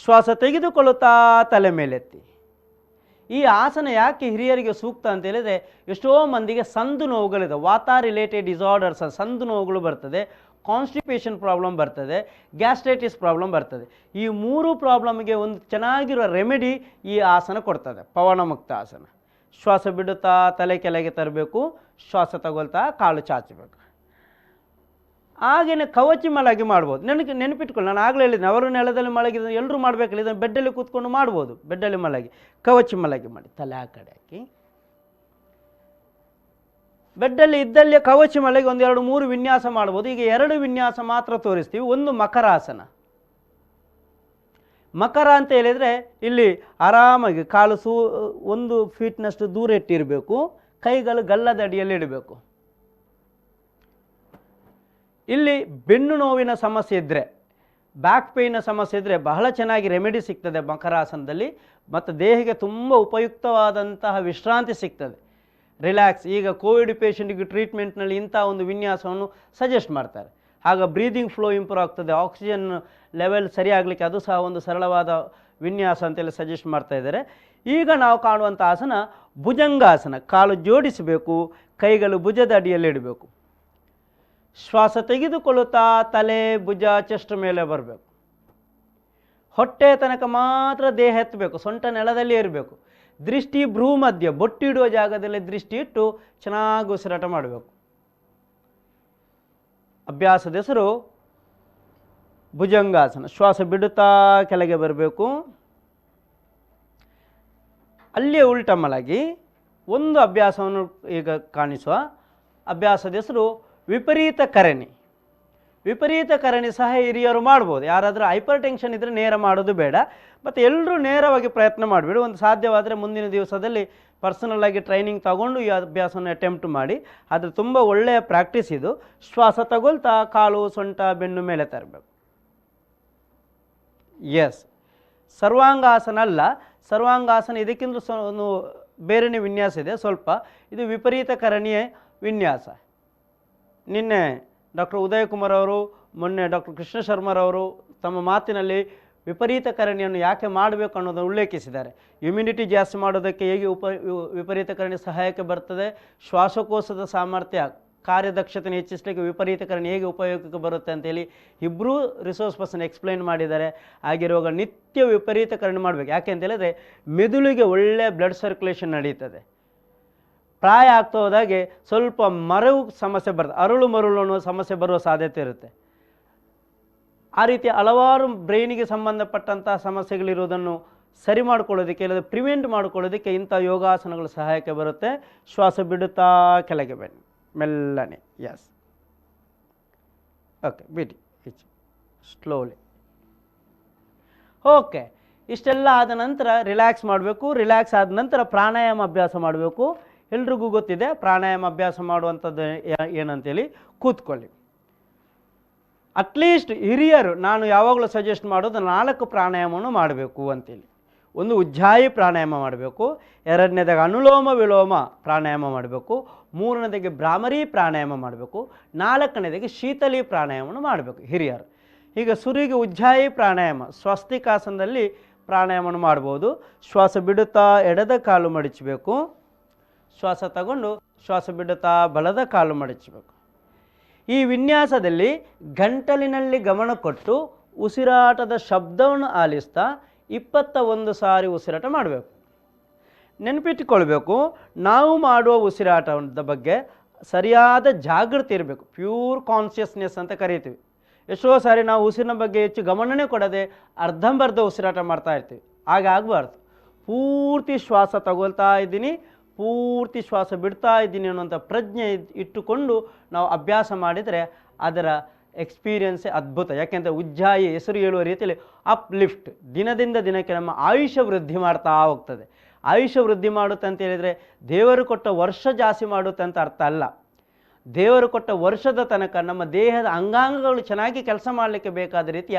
ಶ್ವಾಸ ತೆಗೆದುಕೊಳ್ಳುತ್ತಾ ತಲೆ ಮೇಲೆತ್ತಿ. ಈ ಆಸನ ಯಾಕೆ ಹಿರಿಯರಿಗೆ ಸೂಕ್ತ ಅಂತ ಹೇಳಿದರೆ, ಎಷ್ಟೋ ಮಂದಿಗೆ ಸಂದು ನೋವುಗಳಿದೆ, ವಾತ ರಿಲೇಟೆಡ್ ಡಿಸಾರ್ಡರ್ಸ್, ಸಂದು ನೋವುಗಳು ಬರ್ತದೆ, ಕಾನ್ಸ್ಟಿಪೇಷನ್ ಪ್ರಾಬ್ಲಮ್ ಬರ್ತದೆ, ಗ್ಯಾಸ್ಟ್ರೈಟಿಸ್ ಪ್ರಾಬ್ಲಮ್ ಬರ್ತದೆ. ಈ 3 ಪ್ರಾಬ್ಲಮ್ಗೆ ಒಂದು ಚೆನ್ನಾಗಿರೋ ರೆಮಿಡಿ ಈ ಆಸನ ಕೊಡ್ತದೆ, ಪವನ ಮುಕ್ತ ಆಸನ. ಶ್ವಾಸ ಬಿಡುತ್ತಾ ತಲೆ ಕೆಳಗೆ ತರಬೇಕು, ಶ್ವಾಸ ತಗೊಳ್ತಾ ಕಾಲು ಚಾಚಬೇಕು. ಹಾಗೆಯೇ ಕವಚಿ ಮಲಗಿ ಮಾಡ್ಬೋದು. ನೆನಪಿಟ್ಕೊಳ್ಳಿ, ನಾನು ಆಗಲೇ ಹೇಳಿದ್ದೀನಿ, ಅವರು ನೆಲದಲ್ಲಿ ಮಲಗಿದ ಎಲ್ಲರೂ ಮಾಡಬೇಕಿಲ್ಲ, ಇದನ್ನು ಬೆಡ್ಡಲ್ಲಿ ಕೂತ್ಕೊಂಡು ಮಾಡ್ಬೋದು. ಬೆಡ್ಡಲ್ಲಿ ಮಲಗಿ ಕವಚಿ ಮಲಗಿ ಮಾಡಿ, ತಲೆ ಆ ಕಡೆ ಹಾಕಿ ಬೆಡ್ಡಲ್ಲಿ ಇದ್ದಲ್ಲಿ ಕವಚಿ ಮಲಗಿ 1 2 3 ವಿನ್ಯಾಸ ಮಾಡ್ಬೋದು. ಈಗ 2 ವಿನ್ಯಾಸ ಮಾತ್ರ ತೋರಿಸ್ತೀವಿ. ಒಂದು ಮಕರಾಸನ. ಮಕರ ಅಂತ ಹೇಳಿದರೆ ಇಲ್ಲಿ ಆರಾಮಾಗಿ ಕಾಲು 1 ಫೀಟ್ನಷ್ಟು ದೂರ ಇಟ್ಟಿರಬೇಕು, ಕೈಗಳು ಗಲ್ಲದ ಅಡಿಯಲ್ಲಿ ಇಡಬೇಕು. ಇಲ್ಲಿ ಬೆನ್ನು ನೋವಿನ ಸಮಸ್ಯೆ ಇದ್ದರೆ, ಬ್ಯಾಕ್ ಪೇಯ್ನ ಸಮಸ್ಯೆ ಇದ್ದರೆ ಬಹಳ ಚೆನ್ನಾಗಿ ರೆಮಿಡಿ ಸಿಗ್ತದೆ ಮಕರಾಸನದಲ್ಲಿ, ಮತ್ತು ದೇಹಕ್ಕೆ ತುಂಬ ಉಪಯುಕ್ತವಾದಂತಹ ವಿಶ್ರಾಂತಿ ಸಿಗ್ತದೆ, ರಿಲ್ಯಾಕ್ಸ್. ಈಗ ಕೋವಿಡ್ ಪೇಷಂಟಿಗೆ ಟ್ರೀಟ್ಮೆಂಟ್ನಲ್ಲಿ ಇಂಥ ಒಂದು ವಿನ್ಯಾಸವನ್ನು ಸಜೆಸ್ಟ್ ಮಾಡ್ತಾರೆ. ಆಗ ಬ್ರೀದಿಂಗ್ ಫ್ಲೋ ಇಂಪ್ರೂವ್ ಆಗ್ತದೆ, ಆಕ್ಸಿಜನ್ ಲೆವೆಲ್ ಸರಿಯಾಗಲಿಕ್ಕೆ ಅದು ಸಹ ಒಂದು ಸರಳವಾದ ವಿನ್ಯಾಸ ಅಂತೇಳಿ ಸಜೆಸ್ಟ್ ಮಾಡ್ತಾ ಇದ್ದಾರೆ. ಈಗ ನಾವು ಕಾಣುವಂಥ ಆಸನ ಭುಜಂಗಾಸನ. ಕಾಲು ಜೋಡಿಸಬೇಕು, ಕೈಗಳು ಭುಜದ ಅಡಿಯಲ್ಲಿ ಇಡಬೇಕು. ಶ್ವಾಸ ತೆಗೆದುಕೊಳ್ಳುತ್ತಾ ತಲೆ ಭುಜ ಚೆಸ್ಟ್ ಮೇಲೆ ಬರಬೇಕು. ಹೊಟ್ಟೆ ತನಕ ಮಾತ್ರ ದೇಹ ಎತ್ತಬೇಕು, ಸೊಂಟ ನೆಲದಲ್ಲಿ ಇರಬೇಕು. ದೃಷ್ಟಿ ಭ್ರೂ ಮಧ್ಯ, ಬೊಟ್ಟಿಡುವ ಜಾಗದಲ್ಲಿ ದೃಷ್ಟಿ ಇಟ್ಟು ಚೆನ್ನಾಗಿ ಉಸಿರಾಟ ಮಾಡಬೇಕು. ಅಭ್ಯಾಸದ ಹೆಸರು ಭುಜಂಗಾಸನ. ಶ್ವಾಸ ಬಿಡುತ್ತಾ ಕೆಳಗೆ ಬರಬೇಕು. ಅಲ್ಲಿಯೇ ಉಲ್ಟ ಮಲಗಿ ಒಂದು ಅಭ್ಯಾಸವನ್ನು ಈಗ ಕಾಣಿಸುವ. ಅಭ್ಯಾಸದ ಹೆಸರು ವಿಪರೀತ ಕರಣಿ. ವಿಪರೀತ ಕರಣಿ ಸಹ ಹಿರಿಯರು ಮಾಡ್ಬೋದು. ಯಾರಾದರೂ ಹೈಪರ್ ಟೆನ್ಷನ್ ಇದ್ದರೆ ನೇರ ಮಾಡೋದು ಬೇಡ, ಮತ್ತು ಎಲ್ಲರೂ ನೇರವಾಗಿ ಪ್ರಯತ್ನ ಮಾಡಿಬಿಡಿ. ಒಂದು ಸಾಧ್ಯವಾದರೆ ಮುಂದಿನ ದಿವಸದಲ್ಲಿ ಪರ್ಸನಲ್ಲಾಗಿ ಟ್ರೈನಿಂಗ್ ತಗೊಂಡು ಈ ಅಭ್ಯಾಸವನ್ನು ಅಟೆಂಪ್ಟ್ ಮಾಡಿ. ಆದರೆ ತುಂಬ ಒಳ್ಳೆಯ ಪ್ರಾಕ್ಟೀಸ್ ಇದು. ಶ್ವಾಸ ತಗೊಳ್ತಾ ಕಾಲು ಸೊಂಟ ಬೆನ್ನು ಮೇಲೆ ತರಬೇಕು. ಎಸ್, ಸರ್ವಾಂಗಾಸನ ಅಲ್ಲ, ಸರ್ವಾಂಗಾಸನ ಇದಕ್ಕಿಂತ ಒಂದು ಬೇರೆಯೇ ವಿನ್ಯಾಸ ಇದೆ ಸ್ವಲ್ಪ. ಇದು ವಿಪರೀತ ಕರಣಿಯ ವಿನ್ಯಾಸ. ನಿನ್ನೆ ಡಾಕ್ಟರ್ ಉದಯ್ ಕುಮಾರ್ ಅವರು, ಮೊನ್ನೆ ಡಾಕ್ಟರ್ ಕೃಷ್ಣ ಶರ್ಮರವರು ತಮ್ಮ ಮಾತಿನಲ್ಲಿ ವಿಪರೀತ ಕರಣಿಯನ್ನು ಯಾಕೆ ಮಾಡಬೇಕು ಅನ್ನೋದನ್ನು ಉಲ್ಲೇಖಿಸಿದ್ದಾರೆ. ಇಮ್ಯುನಿಟಿ ಜಾಸ್ತಿ ಮಾಡೋದಕ್ಕೆ ಹೇಗೆ ವಿಪರೀತ ಕರಣಿ ಸಹಾಯಕ್ಕೆ ಬರ್ತದೆ, ಶ್ವಾಸಕೋಶದ ಸಾಮರ್ಥ್ಯ ಕಾರ್ಯದಕ್ಷತೆಯನ್ನು ಹೆಚ್ಚಿಸಲಿಕ್ಕೆ ವಿಪರೀತ ಕರಣಿ ಹೇಗೆ ಉಪಯೋಗಕ್ಕೆ ಬರುತ್ತೆ ಅಂತೇಳಿ ಇಬ್ಬರೂ ರಿಸೋರ್ಸ್ ಪರ್ಸನ್ ಎಕ್ಸ್ಪ್ಲೈನ್ ಮಾಡಿದ್ದಾರೆ. ಆಗಿರುವಾಗ ನಿತ್ಯ ವಿಪರೀತ ಕರಣಿ ಮಾಡಬೇಕು. ಯಾಕೆ ಅಂತ ಹೇಳಿದ್ರೆ ಮೆದುಳಿಗೆ ಒಳ್ಳೆಯ ಬ್ಲಡ್ ಸರ್ಕ್ಯುಲೇಷನ್ ನಡೀತದೆ. ಪ್ರಾಯ ಆಗ್ತಾ ಹೋದಾಗೆ ಸ್ವಲ್ಪ ಮರವು ಸಮಸ್ಯೆ ಬರ್ತದೆ, ಅರಳು ಮರಳು ಅನ್ನೋ ಸಮಸ್ಯೆ ಬರುವ ಸಾಧ್ಯತೆ ಇರುತ್ತೆ. ಆ ರೀತಿ ಹಲವಾರು ಬ್ರೈನಿಗೆ ಸಂಬಂಧಪಟ್ಟಂಥ ಸಮಸ್ಯೆಗಳಿರೋದನ್ನು ಸರಿ ಮಾಡ್ಕೊಳ್ಳೋದಕ್ಕೆ, ಇಲ್ಲದೆ ಪ್ರಿವೆಂಟ್ ಮಾಡ್ಕೊಳ್ಳೋದಕ್ಕೆ ಇಂಥ ಯೋಗಾಸನಗಳು ಸಹಾಯಕ್ಕೆ ಬರುತ್ತೆ. ಶ್ವಾಸ ಬಿಡುತ್ತಾ ಕೆಳಗೆ ಬನ್ನಿ ಮೆಲ್ಲನೆ. ಎಸ್, ಓಕೆ, ಬಿಡಿ ಸ್ಲೋಲಿ. ಓಕೆ, ಇಷ್ಟೆಲ್ಲ ಆದ ನಂತರ ರಿಲ್ಯಾಕ್ಸ್ ಮಾಡಬೇಕು. ರಿಲ್ಯಾಕ್ಸ್ ಆದ ನಂತರ ಪ್ರಾಣಾಯಾಮ ಅಭ್ಯಾಸ ಮಾಡಬೇಕು. ಎಲ್ರಿಗೂ ಗೊತ್ತಿದೆ ಪ್ರಾಣಾಯಾಮ ಅಭ್ಯಾಸ ಮಾಡುವಂಥದ್ದು ಏನಂತೇಳಿ. ಕೂತ್ಕೊಳ್ಳಿ. ಅಟ್ಲೀಸ್ಟ್ ಹಿರಿಯರು ನಾನು ಯಾವಾಗಲೂ ಸಜೆಸ್ಟ್ ಮಾಡೋದು 4 ಪ್ರಾಣಾಯಾಮವನ್ನು ಮಾಡಬೇಕು ಅಂತೇಳಿ. ಒಂದು ಉಜ್ಜಾಯಿ ಪ್ರಾಣಾಯಾಮ ಮಾಡಬೇಕು, ಎರಡನೇದಾಗಿ ಅನುಲೋಮ ವಿಲೋಮ ಪ್ರಾಣಾಯಾಮ ಮಾಡಬೇಕು, ಮೂರನೇದಾಗಿ ಭ್ರಾಮರಿ ಪ್ರಾಣಾಯಾಮ ಮಾಡಬೇಕು, ನಾಲ್ಕನೇದಾಗಿ ಶೀತಲಿ ಪ್ರಾಣಾಯಾಮವನ್ನು ಮಾಡಬೇಕು ಹಿರಿಯರು. ಈಗ ಸುರಿಗೆ ಉಜ್ಜಾಯಿ ಪ್ರಾಣಾಯಾಮ ಸ್ವಸ್ತಿಕಾಸನದಲ್ಲಿ ಪ್ರಾಣಾಯಾಮವನ್ನು ಮಾಡ್ಬೋದು. ಶ್ವಾಸ ಬಿಡುತ್ತಾ ಎಡದ ಕಾಲು ಮಡಚಬೇಕು, ಶ್ವಾಸ ತಗೊಂಡು ಶ್ವಾಸ ಬಿಡುತ್ತಾ ಬಲದ ಕಾಲು ಮಡಚಬೇಕು. ಈ ವಿನ್ಯಾಸದಲ್ಲಿ ಗಂಟಲಿನಲ್ಲಿ ಗಮನ ಕೊಟ್ಟು ಉಸಿರಾಟದ ಶಬ್ದವನ್ನು ಆಲಿಸ್ತಾ 21 ಸಾರಿ ಉಸಿರಾಟ ಮಾಡಬೇಕು. ನೆನಪಿಟ್ಟುಕೊಳ್ಬೇಕು, ನಾವು ಮಾಡುವ ಉಸಿರಾಟದ ಬಗ್ಗೆ ಸರಿಯಾದ ಜಾಗೃತಿ ಇರಬೇಕು. ಪ್ಯೂರ್ ಕಾನ್ಷಿಯಸ್ನೆಸ್ ಅಂತ ಕರಿತೀವಿ. ಎಷ್ಟೋ ಸಾರಿ ನಾವು ಉಸಿರಿನ ಬಗ್ಗೆ ಹೆಚ್ಚು ಗಮನನೇ ಕೊಡದೆ ಅರ್ಧಂಬರ್ಧ ಉಸಿರಾಟ ಮಾಡ್ತಾ ಇರ್ತೀವಿ. ಆಗಬಾರ್ದು. ಪೂರ್ತಿ ಶ್ವಾಸ ತಗೊಳ್ತಾ ಇದ್ದೀನಿ, ಪೂರ್ತಿ ಶ್ವಾಸ ಬಿಡ್ತಾ ಇದ್ದೀನಿ ಅನ್ನುವಂಥ ಪ್ರಜ್ಞೆ ಇಟ್ಟುಕೊಂಡು ನಾವು ಅಭ್ಯಾಸ ಮಾಡಿದರೆ ಅದರ ಎಕ್ಸ್ಪೀರಿಯನ್ಸೇ ಅದ್ಭುತ. ಯಾಕೆಂದರೆ ಉಜ್ಜಾಯಿ ಹೆಸರು ಹೇಳುವ ರೀತಿಯಲ್ಲಿ ಅಪ್ಲಿಫ್ಟ್, ದಿನದಿಂದ ದಿನಕ್ಕೆ ನಮ್ಮ ಆಯುಷ್ಯ ವೃದ್ಧಿ ಮಾಡ್ತಾ ಹೋಗ್ತದೆ. ಆಯುಷ್ಯ ವೃದ್ಧಿ ಮಾಡುತ್ತೆ ಅಂತ ಹೇಳಿದರೆ ದೇವರು ಕೊಟ್ಟ ವರ್ಷ ಜಾಸ್ತಿ ಮಾಡುತ್ತೆ ಅಂತ ಅರ್ಥ ಅಲ್ಲ. ದೇವರು ಕೊಟ್ಟ ವರ್ಷದ ತನಕ ನಮ್ಮ ದೇಹದ ಅಂಗಾಂಗಗಳು ಚೆನ್ನಾಗಿ ಕೆಲಸ ಮಾಡಲಿಕ್ಕೆ ಬೇಕಾದ ರೀತಿಯ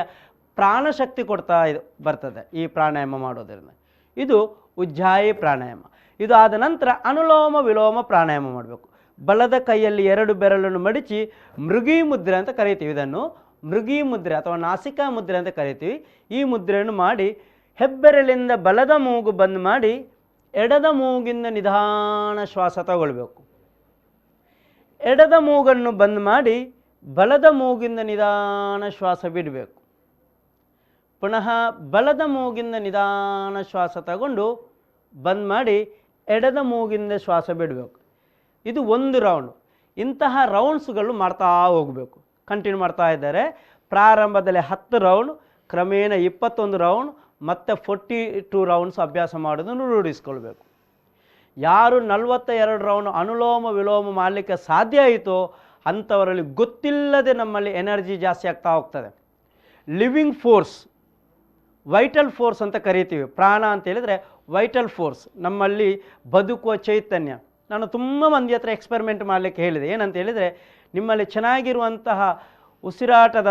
ಪ್ರಾಣಶಕ್ತಿ ಕೊಡ್ತಾ ಬರ್ತದೆ ಈ ಪ್ರಾಣಾಯಾಮ ಮಾಡೋದ್ರಿಂದ. ಇದು ಉಜ್ಜಾಯಿ ಪ್ರಾಣಾಯಾಮ. ಇದು ಆದ ನಂತರ ಅನುಲೋಮ ವಿಲೋಮ ಪ್ರಾಣಾಯಾಮ ಮಾಡಬೇಕು. ಬಲದ ಕೈಯಲ್ಲಿ 2 ಬೆರಳನ್ನು ಮಡಿಚಿ ಮೃಗಿ ಮುದ್ರೆ ಅಂತ ಕರಿತೀವಿ. ಇದನ್ನು ಮೃಗಿ ಮುದ್ರೆ ಅಥವಾ ನಾಸಿಕಾ ಮುದ್ರೆ ಅಂತ ಕರಿತೀವಿ. ಈ ಮುದ್ರೆಯನ್ನು ಮಾಡಿ ಹೆಬ್ಬೆರಳಿಂದ ಬಲದ ಮೂಗು ಬಂದ್ ಮಾಡಿ ಎಡದ ಮೂಗಿಂದ ನಿಧಾನ ಶ್ವಾಸ ತಗೊಳ್ಬೇಕು. ಎಡದ ಮೂಗನ್ನು ಬಂದ್ ಮಾಡಿ ಬಲದ ಮೂಗಿಂದ ನಿಧಾನ ಶ್ವಾಸ ಬಿಡಬೇಕು. ಪುನಃ ಬಲದ ಮೂಗಿಂದ ನಿಧಾನ ಶ್ವಾಸ ತಗೊಂಡು ಬಂದ್ ಮಾಡಿ ಎಡದ ಮೂಗಿಂದ ಶ್ವಾಸ ಬಿಡಬೇಕು. ಇದು 1 ರೌಂಡ್. ಇಂತಹ ರೌಂಡ್ಸ್ಗಳು ಮಾಡ್ತಾ ಹೋಗಬೇಕು. ಕಂಟಿನ್ಯೂ ಮಾಡ್ತಾ ಇದ್ದಾರೆ. ಪ್ರಾರಂಭದಲ್ಲಿ 10 ರೌಂಡ್, ಕ್ರಮೇಣ 21 ರೌಂಡ್, ಮತ್ತು 42 ರೌಂಡ್ಸ್ ಅಭ್ಯಾಸ ಮಾಡೋದನ್ನು ರೂಢಿಸ್ಕೊಳ್ಬೇಕು. ಯಾರು 42 ರೌಂಡ್ ಅನುಲೋಮ ವಿಲೋಮ ಮಾಡಲಿಕ್ಕೆ ಸಾಧ್ಯ ಆಯಿತೋ ಅಂಥವರಲ್ಲಿ ಗೊತ್ತಿಲ್ಲದೆ ನಮ್ಮಲ್ಲಿ ಎನರ್ಜಿ ಜಾಸ್ತಿ ಆಗ್ತಾ ಹೋಗ್ತದೆ. ಲಿವಿಂಗ್ ಫೋರ್ಸ್, ವೈಟಲ್ ಫೋರ್ಸ್ ಅಂತ ಕರಿತೀವಿ. ಪ್ರಾಣ ಅಂತ ಹೇಳಿದರೆ ವೈಟಲ್ ಫೋರ್ಸ್, ನಮ್ಮಲ್ಲಿ ಬದುಕುವ ಚೈತನ್ಯ. ನಾನು ತುಂಬ ಮಂದಿ ಹತ್ರ ಎಕ್ಸ್ಪೆರಿಮೆಂಟ್ ಮಾಡಲಿಕ್ಕೆ ಹೇಳಿದೆ. ಏನಂತ ಹೇಳಿದರೆ, ನಿಮ್ಮಲ್ಲಿ ಚೆನ್ನಾಗಿರುವಂತಹ ಉಸಿರಾಟದ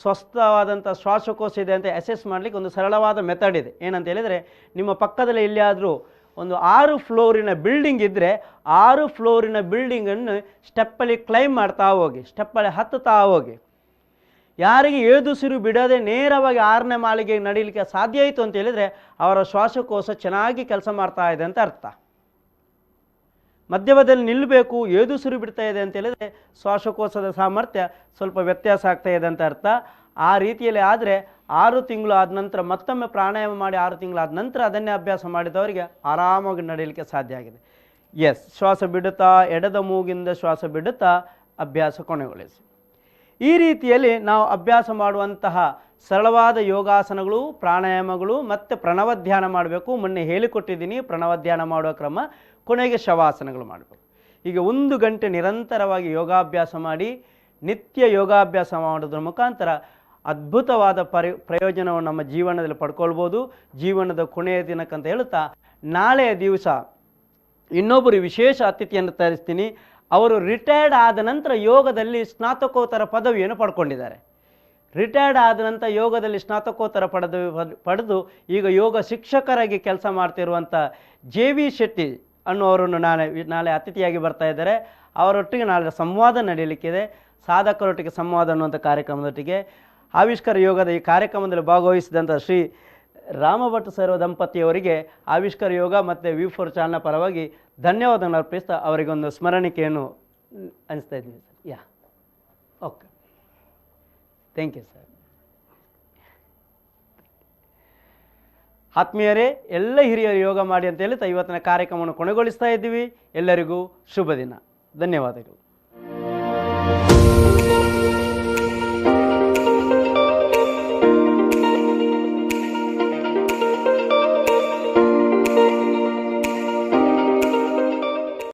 ಸ್ವಸ್ಥವಾದಂಥ ಶ್ವಾಸಕೋಶ ಇದೆ ಅಂತ ಅಸೆಸ್ ಮಾಡಲಿಕ್ಕೆ ಒಂದು ಸರಳವಾದ ಮೆಥಡ್ ಇದೆ. ಏನಂತ ಹೇಳಿದರೆ, ನಿಮ್ಮ ಪಕ್ಕದಲ್ಲಿ ಎಲ್ಲಿಯಾದರೂ ಒಂದು 6 ಫ್ಲೋರಿನ ಬಿಲ್ಡಿಂಗ್ ಇದ್ದರೆ 6 ಫ್ಲೋರಿನ ಬಿಲ್ಡಿಂಗನ್ನು ಸ್ಟೆಪ್ಪಲ್ಲಿ ಕ್ಲೈಮ್ ಮಾಡ್ತಾ ಹೋಗಿ, ಸ್ಟೆಪ್ಪಲ್ಲಿ ಹತ್ತುತ್ತಾ ಹೋಗಿ. ಯಾರಿಗೆ ಏದುಸಿರು ಬಿಡದೆ ನೇರವಾಗಿ 6ನೇ ಮಾಳಿಗೆಗೆ ನಡೀಲಿಕ್ಕೆ ಸಾಧ್ಯ ಆಯಿತು ಅಂತ ಹೇಳಿದರೆ ಅವರ ಶ್ವಾಸಕೋಶ ಚೆನ್ನಾಗಿ ಕೆಲಸ ಮಾಡ್ತಾ ಇದೆ ಅಂತ ಅರ್ಥ. ಮಧ್ಯದಲ್ಲಿ ನಿಲ್ಲಬೇಕು, ಏದುಸಿರು ಬಿಡ್ತಾ ಇದೆ ಅಂತ ಹೇಳಿದರೆ ಶ್ವಾಸಕೋಶದ ಸಾಮರ್ಥ್ಯ ಸ್ವಲ್ಪ ವ್ಯತ್ಯಾಸ ಆಗ್ತಾ ಇದೆ ಅಂತ ಅರ್ಥ. ಆ ರೀತಿಯಲ್ಲಿ ಆದರೆ 6 ತಿಂಗಳು ಆದ ನಂತರ ಮತ್ತೊಮ್ಮೆ ಪ್ರಾಣಾಯಾಮ ಮಾಡಿ 6 ತಿಂಗಳು ಆದ ನಂತರ ಅದನ್ನೇ ಅಭ್ಯಾಸ ಮಾಡಿದವರಿಗೆ ಆರಾಮಾಗಿ ನಡೀಲಿಕ್ಕೆ ಸಾಧ್ಯ ಆಗಿದೆ. ಎಸ್, ಶ್ವಾಸ ಬಿಡುತ್ತಾ ಎಡದ ಮೂಗಿಂದ ಶ್ವಾಸ ಬಿಡುತ್ತಾ ಅಭ್ಯಾಸ ಕೊನೆಗೊಳಿಸಿ. ಈ ರೀತಿಯಲ್ಲಿ ನಾವು ಅಭ್ಯಾಸ ಮಾಡುವಂತಹ ಸರಳವಾದ ಯೋಗಾಸನಗಳು, ಪ್ರಾಣಾಯಾಮಗಳು ಮತ್ತು ಪ್ರಣವ ಧ್ಯಾನ ಮಾಡಬೇಕು. ಮೊನ್ನೆ ಹೇಳಿಕೊಟ್ಟಿದ್ದೀನಿ ಪ್ರಣವ ಧ್ಯಾನ ಮಾಡುವ ಕ್ರಮ. ಕೊನೆಗೆ ಶವಾಸನಗಳು ಮಾಡಬೇಕು. ಈಗ 1 ಗಂಟೆ ನಿರಂತರವಾಗಿ ಯೋಗಾಭ್ಯಾಸ ಮಾಡಿ ನಿತ್ಯ ಯೋಗಾಭ್ಯಾಸ ಮಾಡೋದ್ರ ಮುಖಾಂತರ ಅದ್ಭುತವಾದ ಪ್ರಯೋಜನವನ್ನು ನಮ್ಮ ಜೀವನದಲ್ಲಿ ಪಡ್ಕೊಳ್ಬೋದು. ಜೀವನದ ಕೊನೆಯ ದಿನಕ್ಕಂತ ಹೇಳುತ್ತಾ ನಾಳೆಯ ದಿವಸ ಇನ್ನೊಬ್ಬರು ವಿಶೇಷ ಅತಿಥಿಯನ್ನು ತರಿಸ್ತೀನಿ. ಅವರು ರಿಟೈರ್ಡ್ ಆದ ನಂತರ ಯೋಗದಲ್ಲಿ ಸ್ನಾತಕೋತ್ತರ ಪದವಿಯನ್ನು ಪಡ್ಕೊಂಡಿದ್ದಾರೆ. ರಿಟೈರ್ಡ್ ಆದ ನಂತರ ಯೋಗದಲ್ಲಿ ಸ್ನಾತಕೋತ್ತರ ಪಡೆದು ಈಗ ಯೋಗ ಶಿಕ್ಷಕರಾಗಿ ಕೆಲಸ ಮಾಡ್ತಿರುವಂಥ JV ಶೆಟ್ಟಿ ಅನ್ನೋರನ್ನು ನಾಳೆ ಅತಿಥಿಯಾಗಿ ಬರ್ತಾ ಇದ್ದಾರೆ. ಅವರೊಟ್ಟಿಗೆ ನಾಳೆ ಸಂವಾದ ನಡೆಯಲಿಕ್ಕಿದೆ. ಸಾಧಕರೊಟ್ಟಿಗೆ ಸಂವಾದ ಅನ್ನುವಂಥ ಕಾರ್ಯಕ್ರಮದೊಟ್ಟಿಗೆ ಆವಿಷ್ಕಾರ ಯೋಗದ ಈ ಕಾರ್ಯಕ್ರಮದಲ್ಲಿ ಭಾಗವಹಿಸಿದಂಥ ಶ್ರೀ ರಾಮಭಟ್ ಸರ್ವ ದಂಪತಿಯವರಿಗೆ ಆವಿಷ್ಕಾರ ಯೋಗ ಮತ್ತು V4 ಚಾನಲ್ ಪರವಾಗಿ ಧನ್ಯವಾದಗಳನ್ನು ಅರ್ಪಿಸ್ತಾ ಅವರಿಗೊಂದು ಸ್ಮರಣಿಕೆಯನ್ನು ಅನಿಸ್ತಾ ಇದ್ದೀನಿ sir. Yeah, okay, thank you sir. ಆತ್ಮೀಯರೇ, ಎಲ್ಲ ಹಿರಿಯರು ಯೋಗ ಮಾಡಿ ಅಂತ ಹೇಳುತ್ತಾ ಇವತ್ತಿನ ಕಾರ್ಯಕ್ರಮವನ್ನು ಕೊನೆಗೊಳಿಸ್ತಾ ಇದ್ದೀವಿ. ಎಲ್ಲರಿಗೂ ಶುಭ ದಿನ. ಧನ್ಯವಾದಗಳು.